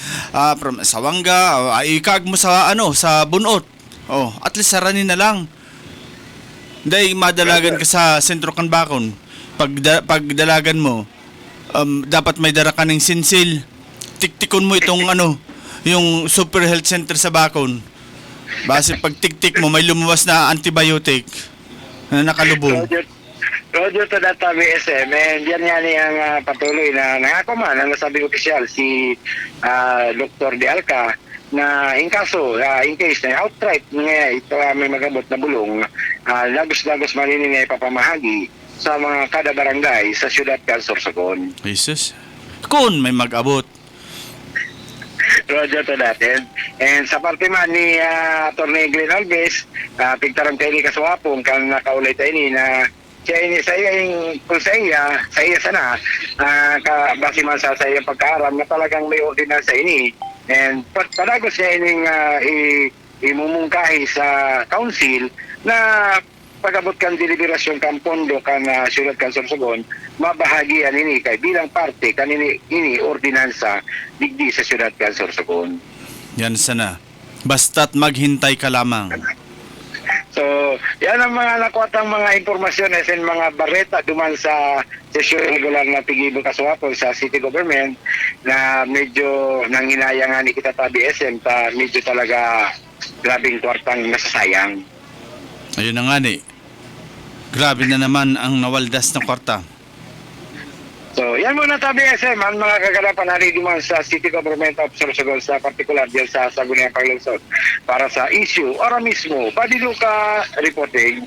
from Sawanga, ikag mo sa sa Bunot. Oh, at least saranin na lang. Dahil madalagan ka sa sentro kan Bakon. Pagdalagan mo, dapat may dara ka ng sinsil. Tiktikon mo itong yung Super Health Center sa Bakon. Base pag tiktik mo, may lumuwas na antibiotic na nakalubong. Roger to that BSM, and yan ang patuloy na nangako man ang nasabing opisyal si Dr. De Alca na in case na outright nga ito may magabot na bulong, lagos-lagos maninin na ipapamahagi sa mga kada barangay sa siyudad kan Sorsogon. Jesus, kung may mag-abot. Roger to that. And sa parte man ni Atty. Glenn Alves, pigtaram tayo ni kaswapong kan nakaulay tayo ni na sa iya sana base man sa iyang pagkaaram na talagang may ordinance sa ini and padagos niya ining imumungkahi sa council na pag-abot kan deliberasyon kan pondo kan siyudad kan Sorsogon, mabahagian ini kay bilang parte kanini ini ordinansa digdi sa siyudad kan Sorsogon. Yan sana. Basta't maghintay ka lamang. So, yan ang mga nakuatang mga impormasyon and mga bareta duman sa sesyon regular na Tigibol Kasuwapo sa city government na medyo nanginayangan ni kita ta BSM ta medyo talaga grabing kwartang nasasayang. Ayun na nga ni. Grabe na naman ang nawaldas ng kwarta. So, yan muna ta BSM ang mga kaganapan na duman sa city government of Sorsogon sa particular dyan sa Sangguniang Paglansod para sa issue ora mismo Badiluka reporting.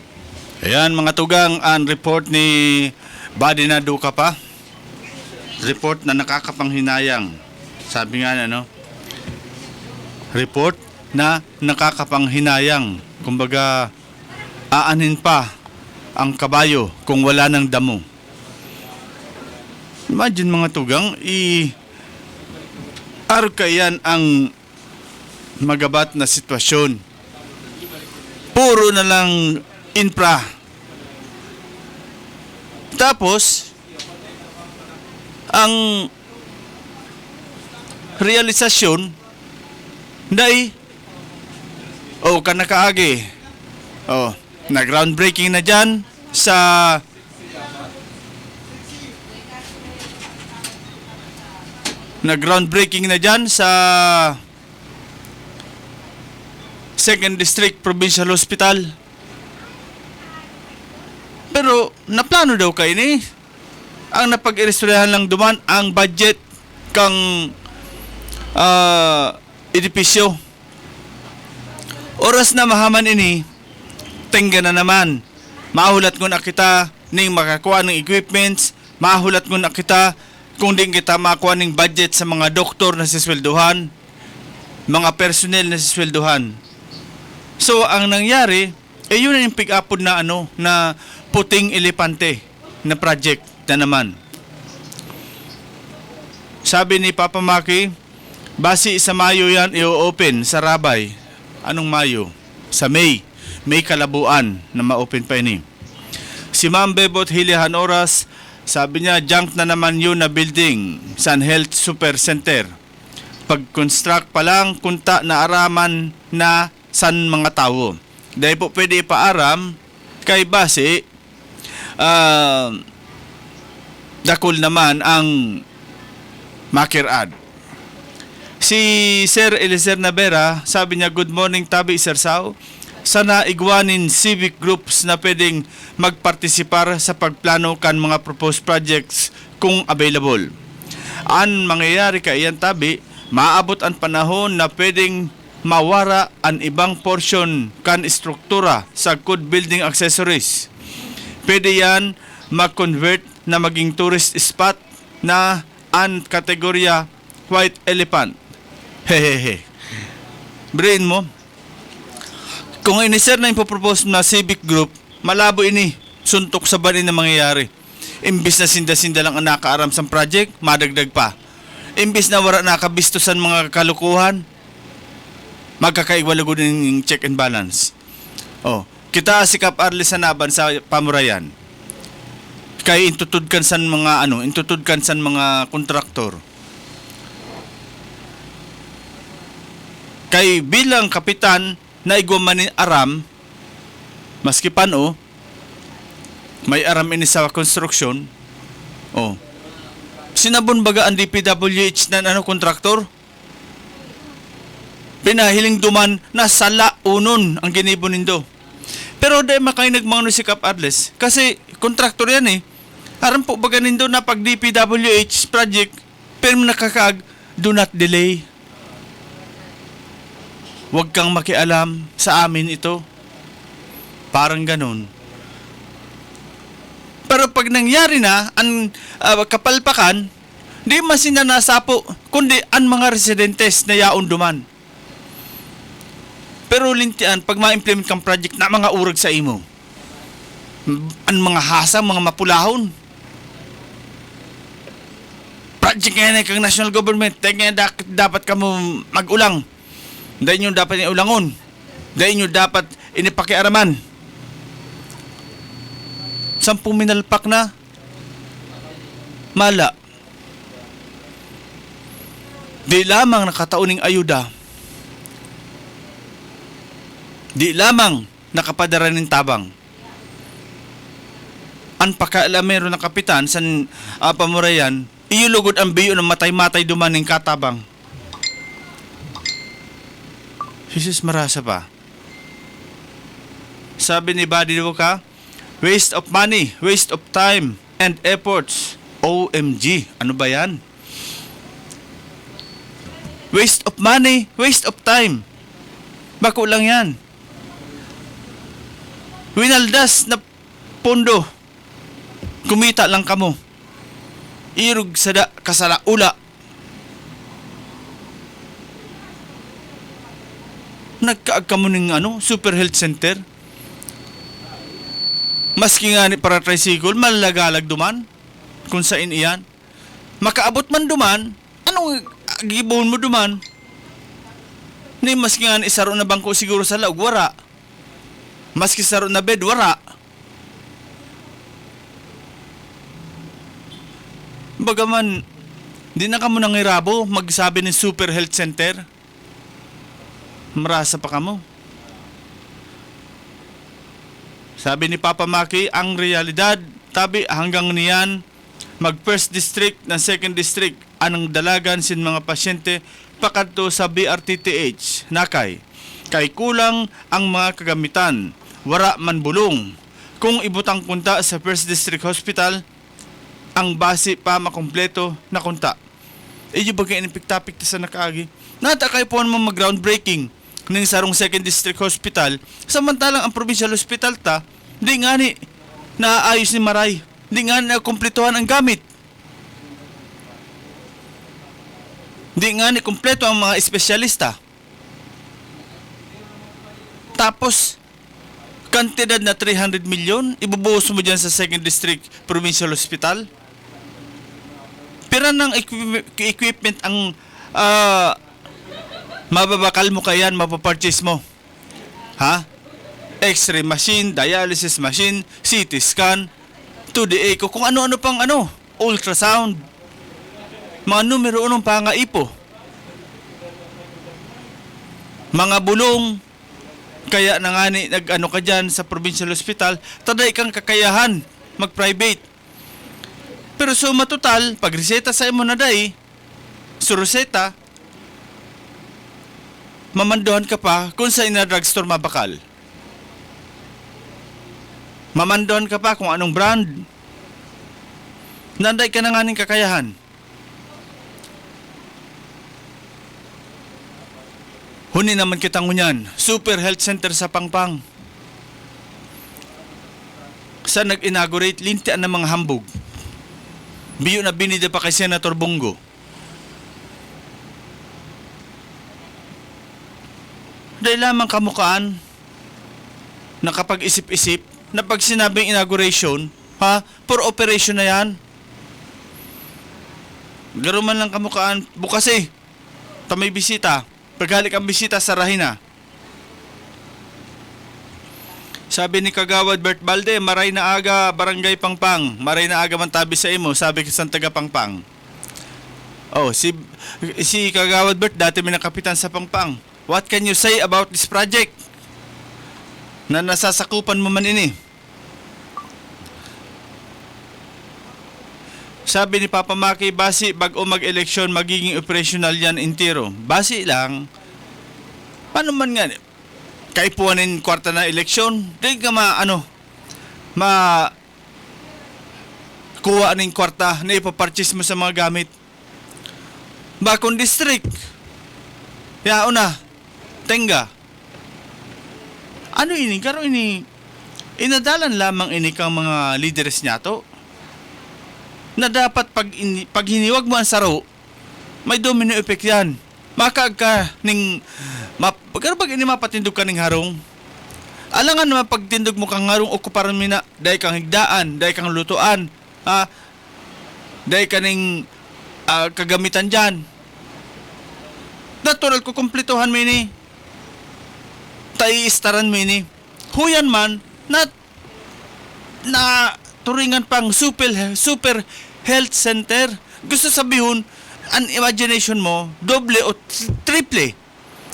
Ayan mga tugang, ang report ni Badina Duka pa. Report na nakakapanghinayang. Sabi nga report na nakakapanghinayang. Kumbaga, aanin pa ang kabayo kung wala ng damo. Imagine mga tugang, arkayan ang magabat na sitwasyon. Puro na lang infra. Tapos, ang realisasyon dahil kanakaagi. Na groundbreaking na dyan sa Second District Provincial Hospital. Pero naplano daw kayo ni. Ang napag-irestoryahan lang duman ang budget kang edipisyo. Oras na mahaman ini, tingga na naman. Mahulat ko na kita ning makakuha ng equipments, mahulat ko na kita kung di kita makuha ng budget sa mga doktor na siswelduhan, mga personnel na siswelduhan. So, ang nangyari, yun na yung pick-upod na na puting elepante na project na naman. Sabi ni Papa Maki, base sa Mayo yan i-open sa Rabay. Anong Mayo? Sa May. May kalabuan na ma-open pa ini. Si Ma'am Bebot Hilihan Oras, sabi niya, junk na naman yun na building, Sun Health Super Center. Pag-construct pa lang, kunta na araman na san mga tao. Dahil po pwede ipaaram kay base, dakol naman ang makirad. Si Sir Eliezer Navera, sabi niya, good morning Tabi Sir Sao. Sana igwanin civic groups na pwedeng magpartisipar sa pagplano kan mga proposed projects kung available. Ang mangyayari kaiyan Tabi, maabot ang panahon na pwedeng mawara ang ibang portion kan struktura sa good building accessories. Pwede yan mag-convert na maging tourist spot na ang kategorya White Elephant. Hehehe. Brain mo. Kung ini-sir na ipopropose na civic group, malabo ini. Suntok sa banin na mangyayari. Imbis na sinda-sinda lang ang nakaaram sa project, madagdag pa. Imbis na wala nakabistusan mga kalukuhan, magkakaigwalagod ng check and balance. Oh, kita si Kap Arlis Sanaban sa pamurayan. Kay intutudkan san mga kontraktor. Kay bilang kapitan na igwaman ni aram, maski pano, may aram ini sa construction. Oh. Sinabon baga ang DPWH na kontraktor? Pinahiling duman na sala unon ang ginibon nindo. Pero dahil makay nagmano si Kap Arles, kasi kontraktor yan eh. Aram po baga nindo na pag DPWH project, pero nakakag, do not delay. Huwag kang makialam sa amin ito. Parang ganun. Pero pag nangyari na ang kapalpakan, di masina nasapo, kundi ang mga residentes na yaon duman. Pero lintian, pag ma-implement kang project na mga urag sa imo, ang mga hasang, mga mapulahon, project ngayon kang national government, dapat ka mo mag-ulang. Dahil nyo dapat iulangon. Dahil nyo dapat inipakiaraman. 10 minalpak na. Mala. Di lamang nakatauning ayuda. Di lamang nakapadara ng tabang. Ang pakailamero ng kapitan sa pamurayan, iyulugod ang biyo ng matay-matay dumaning katabang. Jesus, marasa pa. Sabi ni Buddy Luka, waste of money, waste of time, and efforts. OMG, ano ba yan? Waste of money, waste of time. Bako lang yan. Winaldas na pondo. Kumita lang kamo. Irug sada kasalaula. Nagkaag ka mo ng super health center. Maski nga ni para tricycle, malagalag duman. Kung saan iyan. Makaabot man duman, anong gibon mo duman? Ni maski nga ni isaro na bangko siguro sa laog, wara. Maski saro na bed, wara. Bagaman, di na ka mo nangirabo magsabi ng super health center. Marasa pa kamo. Sabi ni Papa Maki, ang realidad, tabi hanggang niyan, mag first district ng second district, anang dalagan sin mga pasyente pakadto sa BRTTH, nakay. Kay kulang ang mga kagamitan, wara man bulong. Kung ibutang kunta sa first district hospital, ang base pa makompleto na kunta. Iyo bagay inipik-tapik sa nakaagi. Natakay po naman mag-groundbreaking ng sarong second district hospital, samantalang ang provincial hospital di nga ni naayos ni Maray, di nga ni nakumpletohan ang gamit, di nga ni kumpleto ang mga espesyalista. Tapos kantidad na 300 milyon ibubuhos mo dyan sa second district provincial hospital. Pira ng equipment ang mababakal mo kayan, mapapurchase mo. Ha? X-ray machine, dialysis machine, CT scan, 2D echo, kung ano-ano pang ultrasound. Mga numero unong pangaipo. Mga bulong. Kaya na nga ni nag-ano ka dyan sa provincial hospital, taday kang kakayahan mag-private. Pero suma total, pag reseta sa imo na day, suruseta, mamandohan ka pa kung sa ina drugstore mabakal. Mamandohan ka pa kung anong brand. Nanday ka na nga ng kakayahan. Huni naman kitang ngunyan, super health center sa Pangpang. Sa nag-inaugurate, lintian ng mga hambog. Biyo na binida pa kay Senator Bongo. Dahil lamang kamukaan na kapag isip-isip na pag sinabing inauguration, for operation na yan. Garo man lang kamukaan. Bukas eh. Ta may bisita. Paghalik ang bisita, sarahin na. Sabi ni Kagawad Bert Balde, maray na aga barangay Pangpang. Maray na aga man tabi sa imo, sabi sa taga Pangpang. Oh, si Kagawad Bert dati may nakapitan sa Pangpang. What can you say about this project? Na nasasakupan mo man ini. Sabi ni Papa Maki, basi bago mag-eleksyon magiging operational yan intiro. Basi lang. Paano man nga? Kaipuanin kwarta na eleksyon. Di ka kuha ng kwarta na ipaparchis mo sa mga gamit. Bakong district. Yao na. Tenga. Ano ini? Karo ini. Inadalan lamang ini kang mga leaders niya to. Na dapat pag hiniwag mo ang saro, may domino effect yan. Makaag ka ning pagkano pag ini mapatindog ka ning harong, alangan naman pagtindog mo kang harong okuparan mo na, dahi kang higdaan, dahi kang lutuan, dahi ka ning kagamitan dyan. Natural ko kumplituhan mo ini. Taiistaran mo ini. Huyan man, na turingan pang super health center. Gusto sabihin, ang imagination mo, doble o triple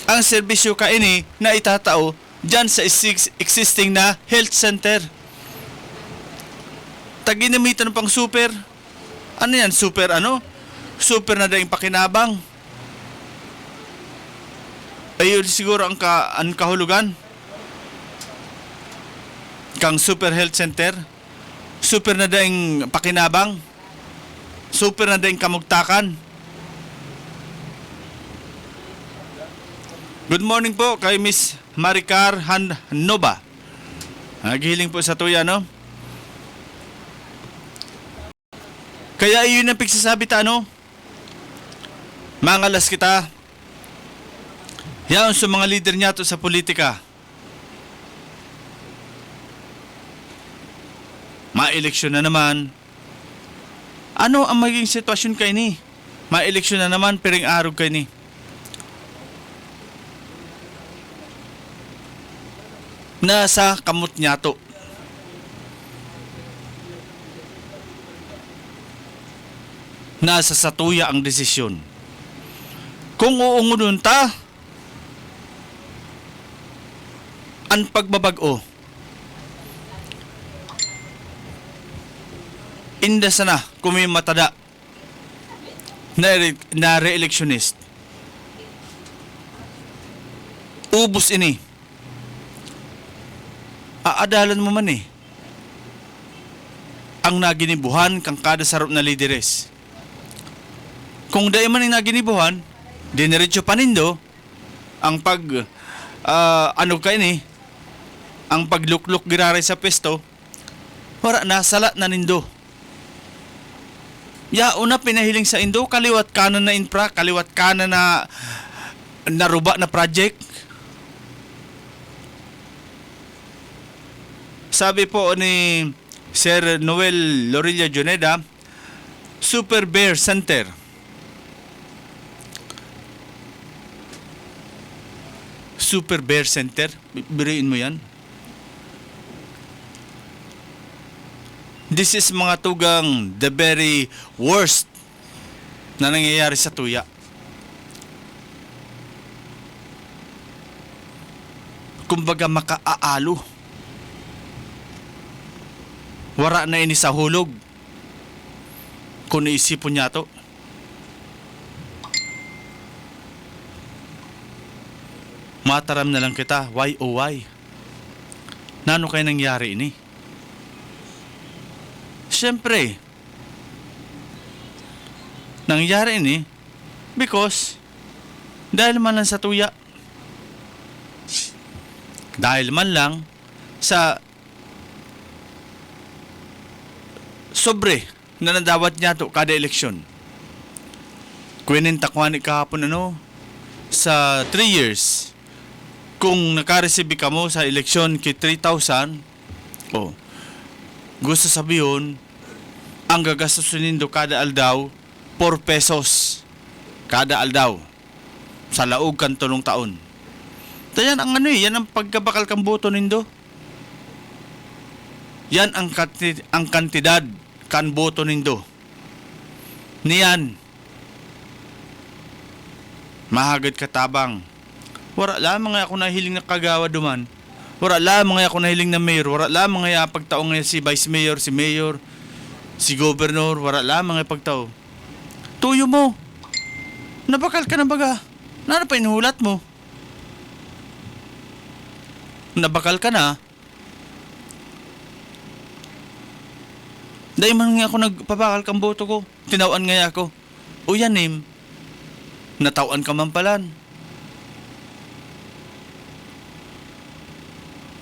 ang serbisyo ka ini na itatao dyan sa existing na health center. Taginamitan pang super. Ano yan? Super ano? Super na daing pakinabang. Ayun siguro ang kahulugan. Kang super health center. Super na daing pakinabang. Super na daing kamugtakan. Good morning po kay Miss Maricar Hanova. Naghihiling po sa tuya, no? Kaya iyon ang pagsasabi ta, no? Mangalas kita. Yan sa mga leader niya to sa politika. Ma-eleksyon na naman. Ano ang magiging sitwasyon kay ni? Ma-eleksyon na naman, piring arog kay ni. Nasa kamot niya to. Nasa satuya ang desisyon. Kung uungunon ta, ang pagbabago, inda sana kung may matada na re-electionist. Ubus ini. Aadalan mo man eh. Ang naginibuhan kang kada sarap na lideres. Kung dahil man ang naginibuhan, diniretso panindo, ang ang paglukluk giraray sa pesto, wala na, salat na nindo. Una pinahiling sa indo, kaliwat kanan na infra, kaliwat kanan na naruba na project. Sabi po ni Sir Noel Lorilla Juneda, Super Bear Center. Super Bear Center? Biriin mo yan? This is mga tugang the very worst na nangyayari sa tuya. Kumbaga makaaalo. Wara na ini sa hulog. Kung naisipon niya to. Mataram na lang kita, why oh why? Nano kayo nangyari ini? Siyempre, nangyari ini because dahil man lang sa tuya. Dahil man lang sa sobre na nadawat niya to kada eleksyon. Kwinintakwan ni kahapon sa 3 years. Kung nakareceive ka mo sa eleksyon ki 3,000, gusto sabihin, ang gagastusin nindo kada aldaw, 4 pesos kada aldaw sa laog kan tulong taon. Yan ang yan ang pagkabakal kang boto nindo. Yan ang kantidad kan boto nindo. Niyan mahagad katabang. Wala lamang nga ako nahiling na kagawa duman. Wala lamang nga ako nahiling na mayor. Wala lamang nga pagtaong nga si vice mayor, si mayor, si governor. Wala lamang nga pagtao. Tuyo mo. Nabakal ka na baga. Ano pa inuhulat mo? Nabakal ka na. Dahil man nga ako nagpapakal kang boto ko. Tinawaan nga ako. O yan natawaan ka man palan.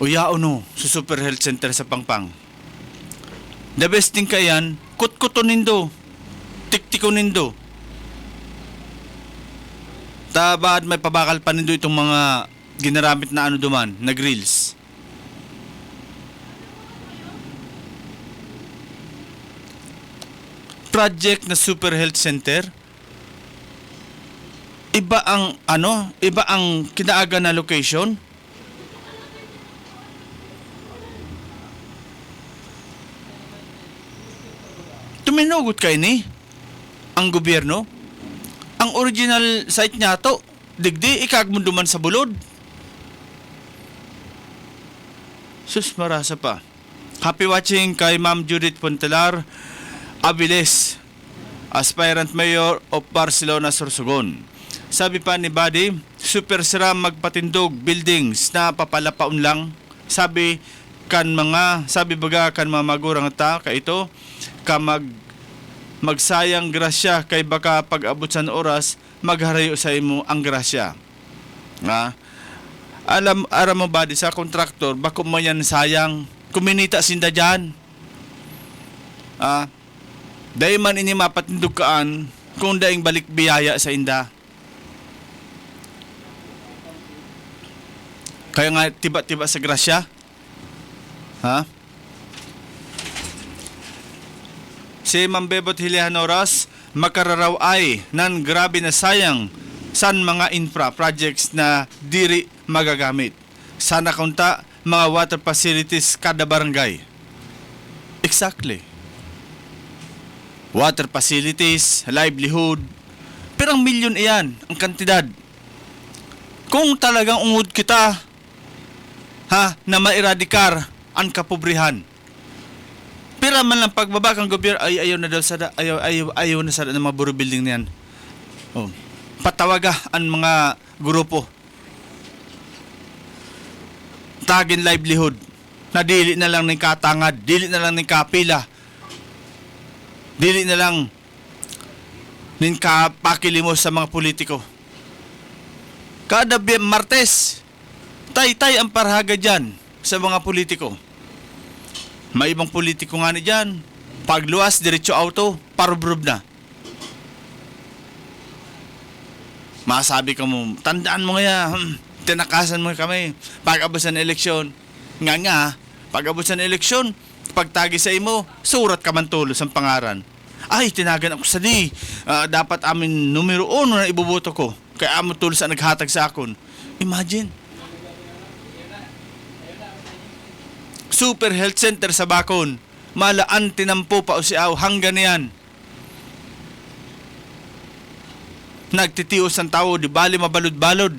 O yao no, sa Super Health Center sa Pangpang. The best thing ka yan, kutkuto nindo. Tiktiko nindo. Tabad may pabakal pa nindo itong mga ginaramit na duman, na grills. Project na Super Health Center, iba ang kinaaga na location. Tuminugot kay ni ang gobyerno. Ang original site niya to, digdi ikagmunduman sa bulod. Sus, marasa pa. Happy watching kay Ma'am Judith Pontelar Aviles, aspirant mayor of Barcelona, Sorsogon. Sabi pa ni Buddy, super siram magpatindog buildings na papalapaon lang. Sabi baga kan mga magurang ta ka ito ka magsayang grasya kay baka pag-abot sa oras magharayo sa imo ang grasya. Alam mo Buddy, sa kontraktor bako mo yan sayang kuminita sinda dyan. Dahil man ini mapatindugkaan kung daing balik biyaya sa inda. Kaya nga tiba-tiba sa grasya. Si Ma'am Bebot Hilianoras, makararaw ay nan grabe na sayang san mga infra projects na diri magagamit. Sana kunta mga water facilities kada barangay. Exactly. Water facilities, livelihood. Pirang milyon iyan ang kantidad. Kung talagang ungod kita na mairadikar ang kapobrihan. Pira man lang pagbaba kang gobyerno ayaw na daw sada ayaw na sada ng mga buro building niyan. Patawaga ang mga grupo. Tagin livelihood. Na dili na lang ng katangad, dili na lang ng kapila. Dili na lang nin kapakilimos sa mga politiko. Kada Martes, tay-tay ang parhaga dyan sa mga politiko. May ibang politiko nga ni dyan. Pagluwas, diretso auto, parubrub na. Masabi ka mo, tandaan mo nga, tinakasan mo kami. Pag-abot sa eleksyon, pag-abot sa eleksyon, pagtagi sa imo, surat ka man tulos ang pangaran. Ay, tinagan ako sa dapat amin numero 1 na iboboto ko. Kaya amo tulos ang naghatag sa akon. Imagine. Super Health Center sa Bacon. Malaan tinampo pa o siaw hanggang niyan. Nagtitios ang tao, di bali mabalod-balod.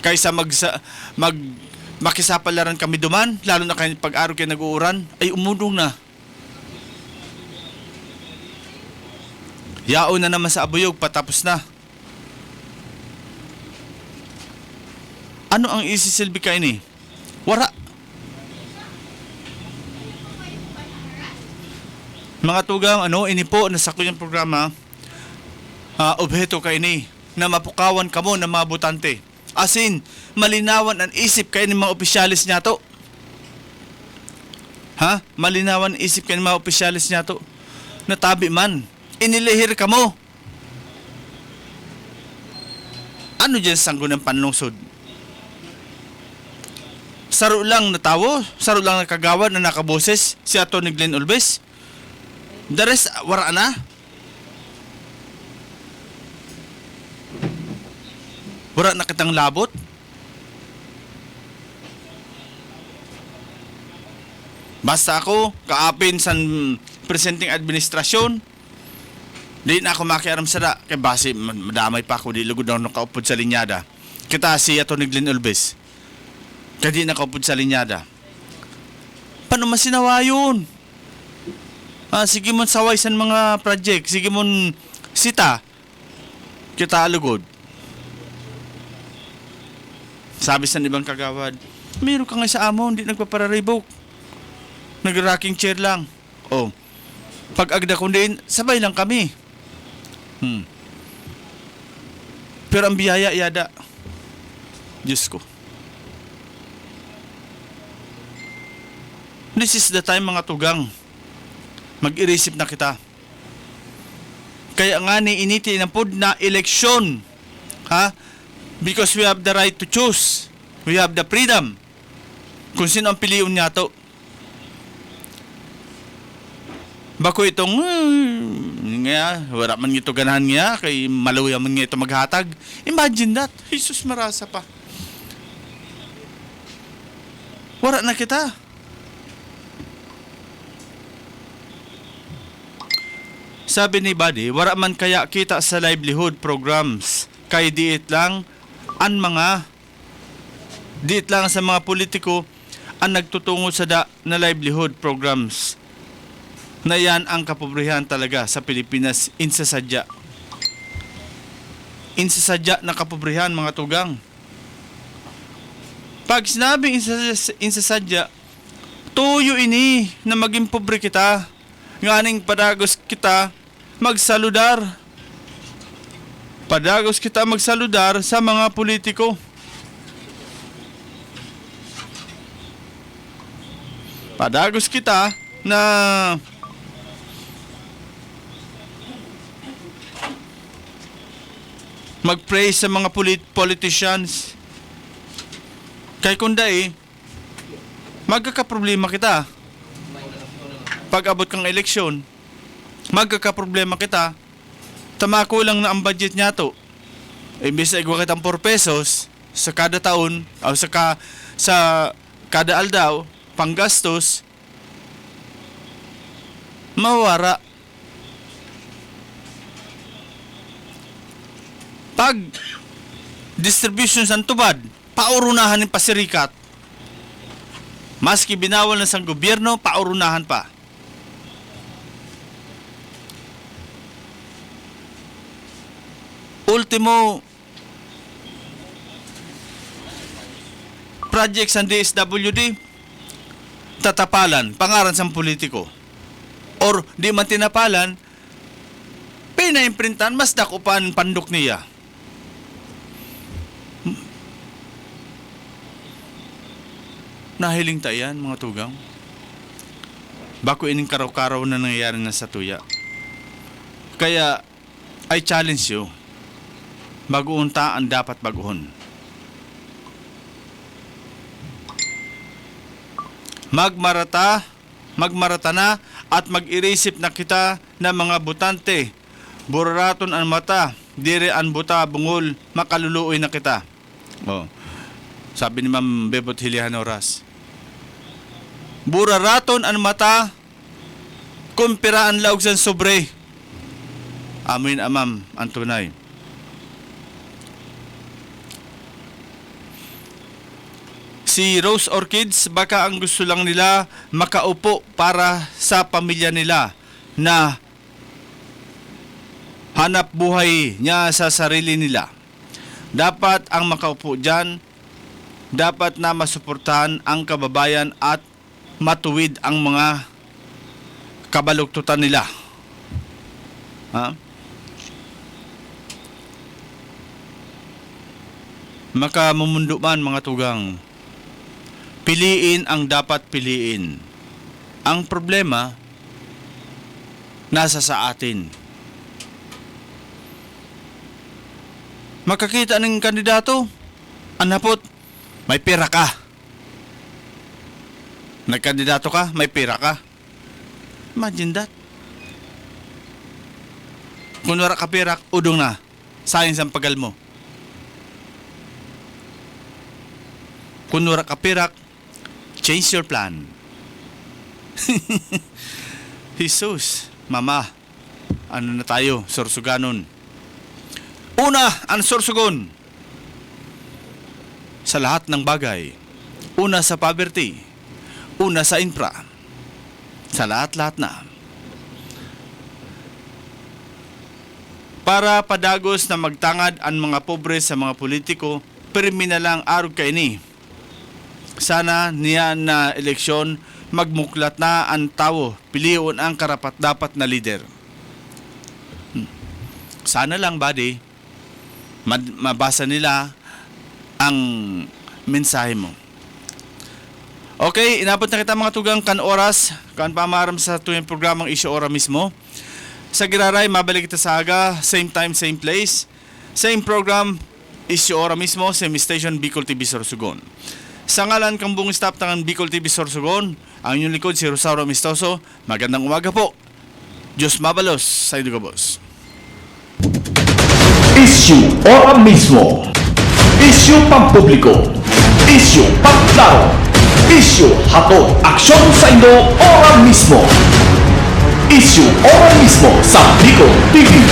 Kaysa makisapalaran kami duman, lalo na kayo pag-araw kayo nag-uuran, ay umudong na. Yao na naman sa abuyog, patapos na. Ano ang isisilbi ka ini? Wara. Mga tugang, ini po, nasa ko yung programa, obheto ka ini, na mapukawan ka mo ng mga butante. Asin, malinawan ang isip kayo ng mga opisyalis niya to. Malinawan ang isip kayo ng mga opisyalis niya to. Natabi man, inilihir ka mo. Ano dyan sanggo ng panlungsod? Saro lang na tawo, saro lang na kagawad na nakaboses si Atty. Glenn Ulbes. The rest, wara na. Wala na kitang labot. Basta ako, kaapin sa presenting administrasyon, di na ako makiaram sa da. Kaya base, madamay pa ako, di lugod na nakaupod sa linyada. Kita si Ato Niglin Ulbes. Kaya di nakaupod sa linyada. Paano masinawa yun? Sige mo saway sa mga project, sige mo sita, kita lugod. Sabi sa ibang kagawad, meron ka nga sa amo, hindi nagpapararibok. Nag-rocking chair lang. Oh, pag agda ko din, sabay lang kami. Pero ang biyaya yada. Diyos ko. This is the time mga tugang. Mag-irisip na kita. Kaya nga ni initi ng pod na eleksyon. Ha? Because we have the right to choose. We have the freedom. Kung sino ang piliun niya to. Bako itong nga, wala man ito ganahan niya, kay maluya man nga ito maghatag. Imagine that. Jesus marasa pa. Wala na kita. Sabi ni Buddy, wala man kaya kita sa livelihood programs. Kay diit lang sa mga politiko ang nagtutungo sa na livelihood programs. Na yan ang kapobrehyan talaga sa Pilipinas, insasadya. Insasadya na kapobrehyan, mga tugang. Pag sinabing insasadya, tuyo ini na maging pobre kita, nganing padagos kita magsaludar. Padagos kita magsaludar sa mga politiko. Padagos kita na mag-pray sa mga politicians. Kay kunday, magkakaproblema kita. Pag abot kang eleksyon, magkakaproblema kita. Tamako lang na ang budget niya to. Imbis na igwa kitang 4 pesos sa kada taon, o sa kada aldaw, panggastos, mawara. Pag distribution sa tubad, paurunahan ng pasirikat. Maski binawal na sa gobyerno, paurunahan pa. Ultimo, project sa DSWD, tatapalan, pangaran sa politiko. Or di man tinapalan, pinaimprintan, mas dakupan pandok niya. Nahiling tayan, mga tugang. Bako ining karaw-karaw na nangyayari na sa tuya. Kaya, I challenge you. Baguhon ta ang dapat baguhon. Magmarata na at mag-irisip na kita na mga butante. Buraraton ang mata, dire ang buta, bungol, makaluluoy na kita. Oh. Sabi ni Ma'am Bebot Hilianoras. Buraraton ang mata, kumpiraan laog san sobre. Amin amam, ang tunay. Si Rose Orchids, baka ang gusto lang nila makaupo para sa pamilya nila na hanap buhay niya sa sarili nila. Dapat ang makaupo dyan, dapat na masuportahan ang kababayan at matuwid ang mga kabaluktutan nila. Ha? Makamumundo man, mga tugang. Piliin ang dapat piliin. Ang problema, nasa sa atin. Makakita ng kandidato, anapot, may pera ka. Nagkandidato ka, may pera ka. Imagine that. Kung wala ka pera, udong na. Sayang sa pagal mo. kunwara kapirak, change your plan. Jesus, mama, ano na tayo, sorsuganon. Una, ang sorsugon sa lahat ng bagay. Una sa poverty, una sa infra, sa lahat-lahat na. Para padagos na magtangad ang mga pobre sa mga politiko, pirmi na lang arog kay ni. Sana niya na eleksyon, magmuklat na ang tao, piliyon ang karapat-dapat na leader. Sana lang, buddy, mabasa nila ang mensahe mo. Okay, inabot na kita mga tugang kan oras, kan pamaram sa tuwing programang Isyu Ora mismo. Sa Giraray, mabalik kita sa aga, same time, same place. Same program, Isyu Ora mismo, same station, Bicol TV Sorsogon. Sa ngalan kang buong staff ng Bicol TV Sorsogon, ang inyong likod si Rosauro Amistoso. Magandang umaga po. Diyos mabalos sa inyo, boss. Isyu Ora mismo. Isyu pampubliko. Isyu pangklaro. Isyu hatod aksyon sa inyo ora mismo. Isyu Ora mismo sa Bicol TV.